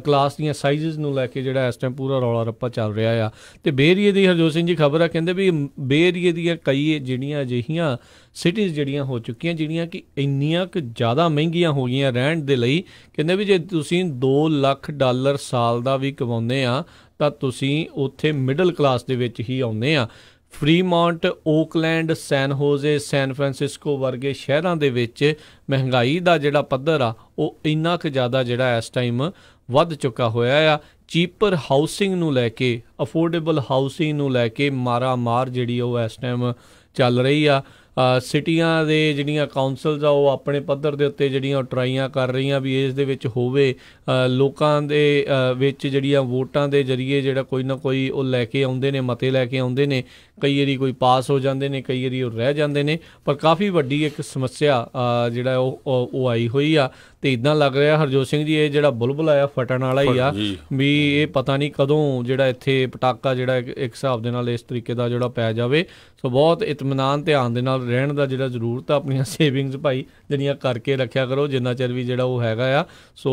ਕਲਾਸ ਦੀਆਂ ਸਾਈਜ਼ਸ ਨੂੰ ਲੈ ਕੇ ਜਿਹੜਾ ਇਸ ਟਾਈਮ ਪੂਰਾ ਰੌਲਾ ਰੱਪਾ ਚੱਲ ਰਿਹਾ ਆ। ਅਤੇ ਬੇ ਏਰੀਏ ਦੀ ਹਰਜੋਤ ਸਿੰਘ ਜੀ ਖਬਰ ਆ ਕਹਿੰਦੇ ਵੀ ਬੇ ਏਰੀਏ ਦੀਆਂ ਕਈ ਜਿਹੜੀਆਂ ਸਾਰੀਆਂ ਅਜਿਹੀਆਂ ਸਿਟੀਜ਼ ਜਿਹੜੀਆਂ ਹੋ ਚੁੱਕੀਆਂ ਜਿਹੜੀਆਂ ਕਿ ਇੰਨੀਆਂ ਕੁ ਜ਼ਿਆਦਾ ਮਹਿੰਗੀਆਂ ਹੋ ਗਈਆਂ ਰਹਿਣ ਦੇ ਲਈ। ਕਹਿੰਦੇ ਵੀ ਜੇ ਤੁਸੀਂ $2 ਲੱਖ ਸਾਲ ਦਾ ਵੀ ਕਮਾਉਂਦੇ ਆ ਤਾਂ ਤੁਸੀਂ ਉੱਥੇ ਮਿਡਲ ਕਲਾਸ ਦੇ ਵਿੱਚ ਹੀ ਆਉਂਦੇ ਆ। ਫਰੀਮੌਂਟ, ਓਕਲੈਂਡ, ਸੈਨ ਹੋਜ਼ੇ, ਸੈਨ ਫਰਾਂਸਿਸਕੋ ਵਰਗੇ ਸ਼ਹਿਰਾਂ ਦੇ ਵਿੱਚ ਮਹਿੰਗਾਈ ਦਾ ਜਿਹੜਾ ਪੱਧਰ ਆ ਉਹ ਇੰਨਾ ਕੁ ਜ਼ਿਆਦਾ ਜਿਹੜਾ ਇਸ ਟਾਈਮ ਵੱਧ ਚੁੱਕਾ ਹੋਇਆ ਆ। ਚੀਪਰ ਹਾਊਸਿੰਗ ਨੂੰ ਲੈ ਕੇ, ਅਫੋਰਡੇਬਲ ਹਾਊਸਿੰਗ ਨੂੰ ਲੈ ਕੇ ਮਾਰ ਜਿਹੜੀ ਉਹ ਇਸ ਟਾਈਮ ਚੱਲ ਰਹੀ ਆ। ਸਿਟੀਆਂ ਦੇ ਜਿਹੜੀਆਂ ਕਾਉਂਸਲਸ ਆ ਉਹ ਆਪਣੇ ਪੱਧਰ ਦੇ ਉੱਤੇ ਜਿਹੜੀਆਂ ਟਰਾਈਆਂ ਕਰ ਰਹੀਆਂ ਵੀ ਇਸ ਦੇ ਵਿੱਚ ਹੋਵੇ। ਲੋਕਾਂ ਦੇ ਵਿੱਚ ਜਿਹੜੀਆਂ ਵੋਟਾਂ ਦੇ ਜ਼ਰੀਏ ਜਿਹੜਾ ਕੋਈ ਨਾ ਕੋਈ ਉਹ ਲੈ ਕੇ ਆਉਂਦੇ ਨੇ, ਮਤੇ ਲੈ ਕੇ ਆਉਂਦੇ ਨੇ। ਕਈ ਵਾਰੀ ਕੋਈ ਪਾਸ ਹੋ ਜਾਂਦੇ ਨੇ, ਕਈ ਵਾਰੀ ਉਹ ਰਹਿ ਜਾਂਦੇ ਨੇ, ਪਰ ਕਾਫੀ ਵੱਡੀ ਇੱਕ ਸਮੱਸਿਆ ਜਿਹੜਾ ਉਹ ਆਈ ਹੋਈ ਆ। ਅਤੇ ਇੱਦਾਂ ਲੱਗ ਰਿਹਾ ਹਰਜੋਤ ਸਿੰਘ ਜੀ ਇਹ ਜਿਹੜਾ ਬੁਲਬੁਲ ਆਇਆ ਫਟਣ ਵਾਲਾ ਹੀ ਆ ਵੀ ਇਹ ਪਤਾ ਨਹੀਂ ਕਦੋਂ ਜਿਹੜਾ ਇੱਥੇ ਪਟਾਕਾ ਜਿਹੜਾ ਇੱਕ ਹਿਸਾਬ ਦੇ ਨਾਲ ਇਸ ਤਰੀਕੇ ਦਾ ਜਿਹੜਾ ਪੈ ਜਾਵੇ। ਸੋ ਬਹੁਤ ਇਤਮਨਾਨ ਧਿਆਨ ਦੇ ਨਾਲ ਰਹਿਣ ਦਾ ਜਿਹੜਾ ਜ਼ਰੂਰਤ ਆ। ਆਪਣੀਆਂ ਸੇਵਿੰਗਸ ਭਾਈ ਜਿਹੜੀਆਂ ਕਰਕੇ ਰੱਖਿਆ ਕਰੋ ਜਿੰਨਾ ਚਿਰ ਵੀ ਜਿਹੜਾ ਉਹ ਹੈਗਾ ਆ। ਸੋ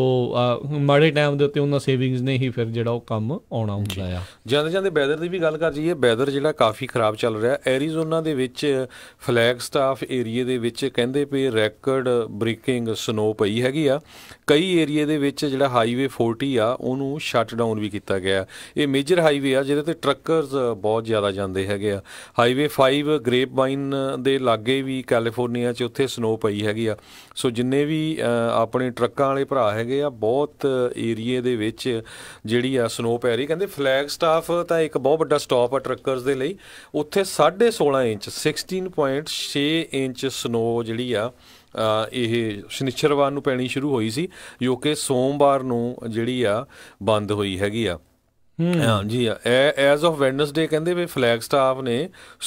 ਮਾੜੇ ਟਾਈਮ ਦੇ ਉੱਤੇ ਉਹਨਾਂ ਸੇਵਿੰਗਸ ਨੇ ਹੀ ਫਿਰ ਜਿਹੜਾ ਉਹ ਕੰਮ ਆਉਣਾ ਹੁੰਦਾ ਆ। ਜਾਂਦੇ ਵੈਦਰ ਦੀ ਵੀ ਗੱਲ ਕਰ ਜਾਈਏ, ਵੈਦਰ ਜਿਹੜਾ ਕਾਫੀ ਖਰਾਬ ਚੱਲ ਰਿਹਾ। ਐਰੀਜ਼ੋਨਾ ਦੇ ਵਿੱਚ ਫਲੈਗਸਟਾਫ ਏਰੀਏ ਦੇ ਵਿੱਚ ਕਹਿੰਦੇ ਵੀ ਰੈਕਡ ਬ੍ਰੇਕਿੰਗ ਸਨੋ ਪਈ ਹੈਗੀ ਆ। ਕਈ ਏਰੀਏ ਦੇ ਵਿੱਚ ਜਿਹੜਾ ਹਾਈਵੇ 40 ਆ ਉਹਨੂੰ ਸ਼ਟ ਡਾਊਨ ਵੀ ਕੀਤਾ ਗਿਆ। ਇਹ ਮੇਜਰ ਹਾਈਵੇ ਆ ਜਿਹਦੇ 'ਤੇ ਟਰੱਕਰਸ ਬਹੁਤ ਜ਼ਿਆਦਾ ਜਾਂਦੇ ਹੈਗੇ ਆ। ਹਾਈਵੇ 5 ਗ੍ਰੇਪ ਵਾਈਨ ਦੇ ਲਾਗੇ ਵੀ ਕੈਲੀਫੋਰਨੀਆ 'ਚ ਉੱਥੇ ਸਨੋ ਪਈ ਹੈਗੀ ਆ। ਸੋ ਜਿੰਨੇ ਵੀ ਆਪਣੇ ਟਰੱਕਾਂ ਵਾਲੇ ਭਰਾ ਹੈਗੇ ਆ ਬਹੁਤ ਏਰੀਏ ਦੇ ਵਿੱਚ ਜਿਹੜੀ ਆ ਸਨੋ ਪੈ ਰਹੀ। ਕਹਿੰਦੇ ਫਲੈਗਸਟਾਫ ਤਾਂ ਇੱਕ ਬਹੁਤ ਵੱਡਾ ਸਟਾਪ ਆ ਟਰੱਕਰਸ ਦੇ ਲਈ। ਉੱਥੇ 16.5 ਇੰਚ 16.6 ਇੰਚ ਸਨੋ ਜਿਹੜੀ ਆ ਇਹ ਸ਼ਨੀਚਰਵਾਰ ਨੂੰ ਪੈਣੀ ਸ਼ੁਰੂ ਹੋਈ ਸੀ, ਜੋ ਕਿ ਸੋਮਵਾਰ ਨੂੰ ਜਿਹੜੀ ਆ ਬੰਦ ਹੋਈ ਹੈਗੀ ਆ। ਜੀ ਐਜ਼ ਆਫ ਵੈਡਨਸਡੇ ਕਹਿੰਦੇ ਵੀ ਫਲੈਗਸਟਾਫ ਨੇ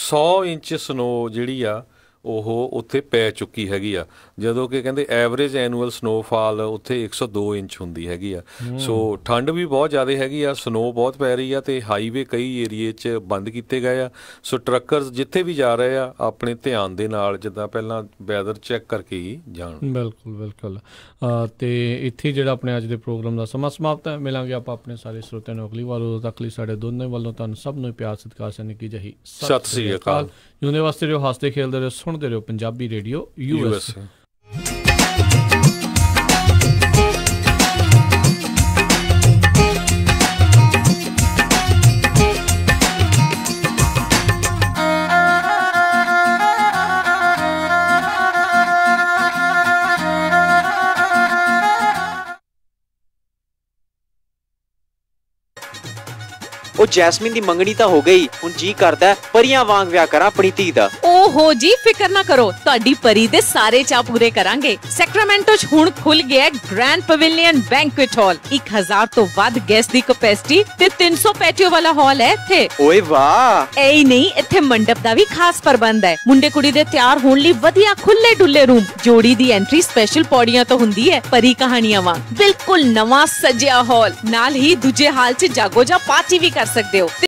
100 ਇੰਚ ਸਨੋ ਜਿਹੜੀ ਆ ਉਹ ਉੱਥੇ ਪੈ ਚੁੱਕੀ ਹੈਗੀ ਆ, ਜਦੋਂ ਕਿ ਕਹਿੰਦੇ ਐਵਰੇਜ ਐਨੂਅਲ ਸਨੋਫਾਲ ਉੱਥੇ 102 ਇੰਚ ਹੁੰਦੀ ਹੈਗੀ ਆ। ਸੋ ਠੰਡ ਵੀ ਬਹੁਤ ਜ਼ਿਆਦਾ ਹੈਗੀ ਆ, ਸਨੋ ਬਹੁਤ ਪੈ ਰਹੀ ਆ ਅਤੇ ਹਾਈਵੇ ਕਈ ਏਰੀਏ 'ਚ ਬੰਦ ਕੀਤੇ ਗਏ ਆ। ਸੋ ਟਰੱਕਰਸ ਜਿੱਥੇ ਵੀ ਜਾ ਰਹੇ ਆ ਆਪਣੇ ਧਿਆਨ ਦੇ ਨਾਲ ਜਿੱਦਾਂ ਪਹਿਲਾਂ ਵੈਦਰ ਚੈੱਕ ਕਰਕੇ ਹੀ ਜਾਣ। ਬਿਲਕੁਲ ਅਤੇ ਇੱਥੇ ਜਿਹੜਾ ਆਪਣੇ ਅੱਜ ਦੇ ਪ੍ਰੋਗਰਾਮ ਦਾ ਸਮਾਂ ਸਮਾਪਤ ਹੈ। ਮਿਲਾਂਗੇ ਆਪਾਂ ਆਪਣੇ ਸਾਰੇ ਸਰੋਤਿਆਂ ਨੂੰ ਅਗਲੀ ਵਾਰ। ਉਦੋਂ ਤੱਕ ਲਈ ਸਾਡੇ ਦੋਨੇ ਵੱਲੋਂ ਤੁਹਾਨੂੰ ਸਭ ਨੂੰ ਪਿਆਰ ਸਤਿਕਾਰ ਸਨ ਕੀ ਜਹੀ ਸਤਿ ਸ੍ਰੀ ਅਕਾਲ। ਜਿਉਂਦੇ ਵਾਸਤੇ ਰਹੋ, ਹੱਸਦੇ ਖੇਲਦੇ ਰਹੋ, ਸੁਣਦੇ ਰਹੋ ਪੰਜਾਬੀ ਰੇਡੀਓ USA। ਉਹ ਜੈਸਮੀਨ ਦੀ ਮੰਗਣੀ ਤਾਂ ਹੋ ਗਈ, ਹੁਣ ਜੀ ਕਰਦਾ ਪਰੀਆਂ ਵਾਂਗ ਵਿਆਹ ਕਰਾਂ ਆਪਣੀ ਧੀ ਦਾ। ਓਹੋ ਜੀ ਫਿਕਰ ਨਾ ਕਰੋ, ਤੁਹਾਡੀ ਪਰੀ ਦੇ ਸਾਰੇ ਚਾਅ ਪੂਰੇ ਕਰਾਂਗੇ। ਸੈਕਰਾਮੈਂਟੋ 'ਚ ਹੁਣ ਖੁੱਲ ਗਿਆ ਗ੍ਰੈਂਡ ਪਵੇਲੀਅਨ ਬੈਂਕੁਏਟ ਹਾਲ। 1000 ਤੋਂ ਵੱਧ ਗੈਸਟ ਦੀ ਕੈਪੈਸਿਟੀ ਤੇ 300 ਪੈਟੀਓ ਵਾਲਾ ਹਾਲ ਹੈ ਇੱਥੇ। ਓਏ ਵਾਹ! ਐ ਨਹੀਂ, ਇੱਥੇ ਮੰਡਪ ਦਾ ਵੀ ਖਾਸ ਪ੍ਰਬੰਧ ਹੈ। ਮੁੰਡੇ ਕੁੜੀ ਦੇ ਤਿਆਰ ਹੋਣ ਲਈ ਵਧੀਆ ਖੁੱਲੇ ਡੁੱਲੇ ਰੂਮ। ਜੋੜੀ ਦੀ ਐਂਟਰੀ ਸਪੈਸ਼ਲ ਪੌੜੀਆਂ ਤੋਂ ਹੁੰਦੀ ਹੈ, ਪਰੀ ਕਹਾਣੀਆਂ ਵਾਂਗ। ਬਿਲਕੁਲ ਨਵਾਂ ਸਜਿਆ ਹਾਲ, ਨਾਲ ਹੀ ਦੂਜੇ ਹਾਲ 'ਚ ਜਾਗੋ ਜਾਂ ਪਾਰਟੀ ਵੀ ਕਰ ਸਕਦੇ ਹੋ।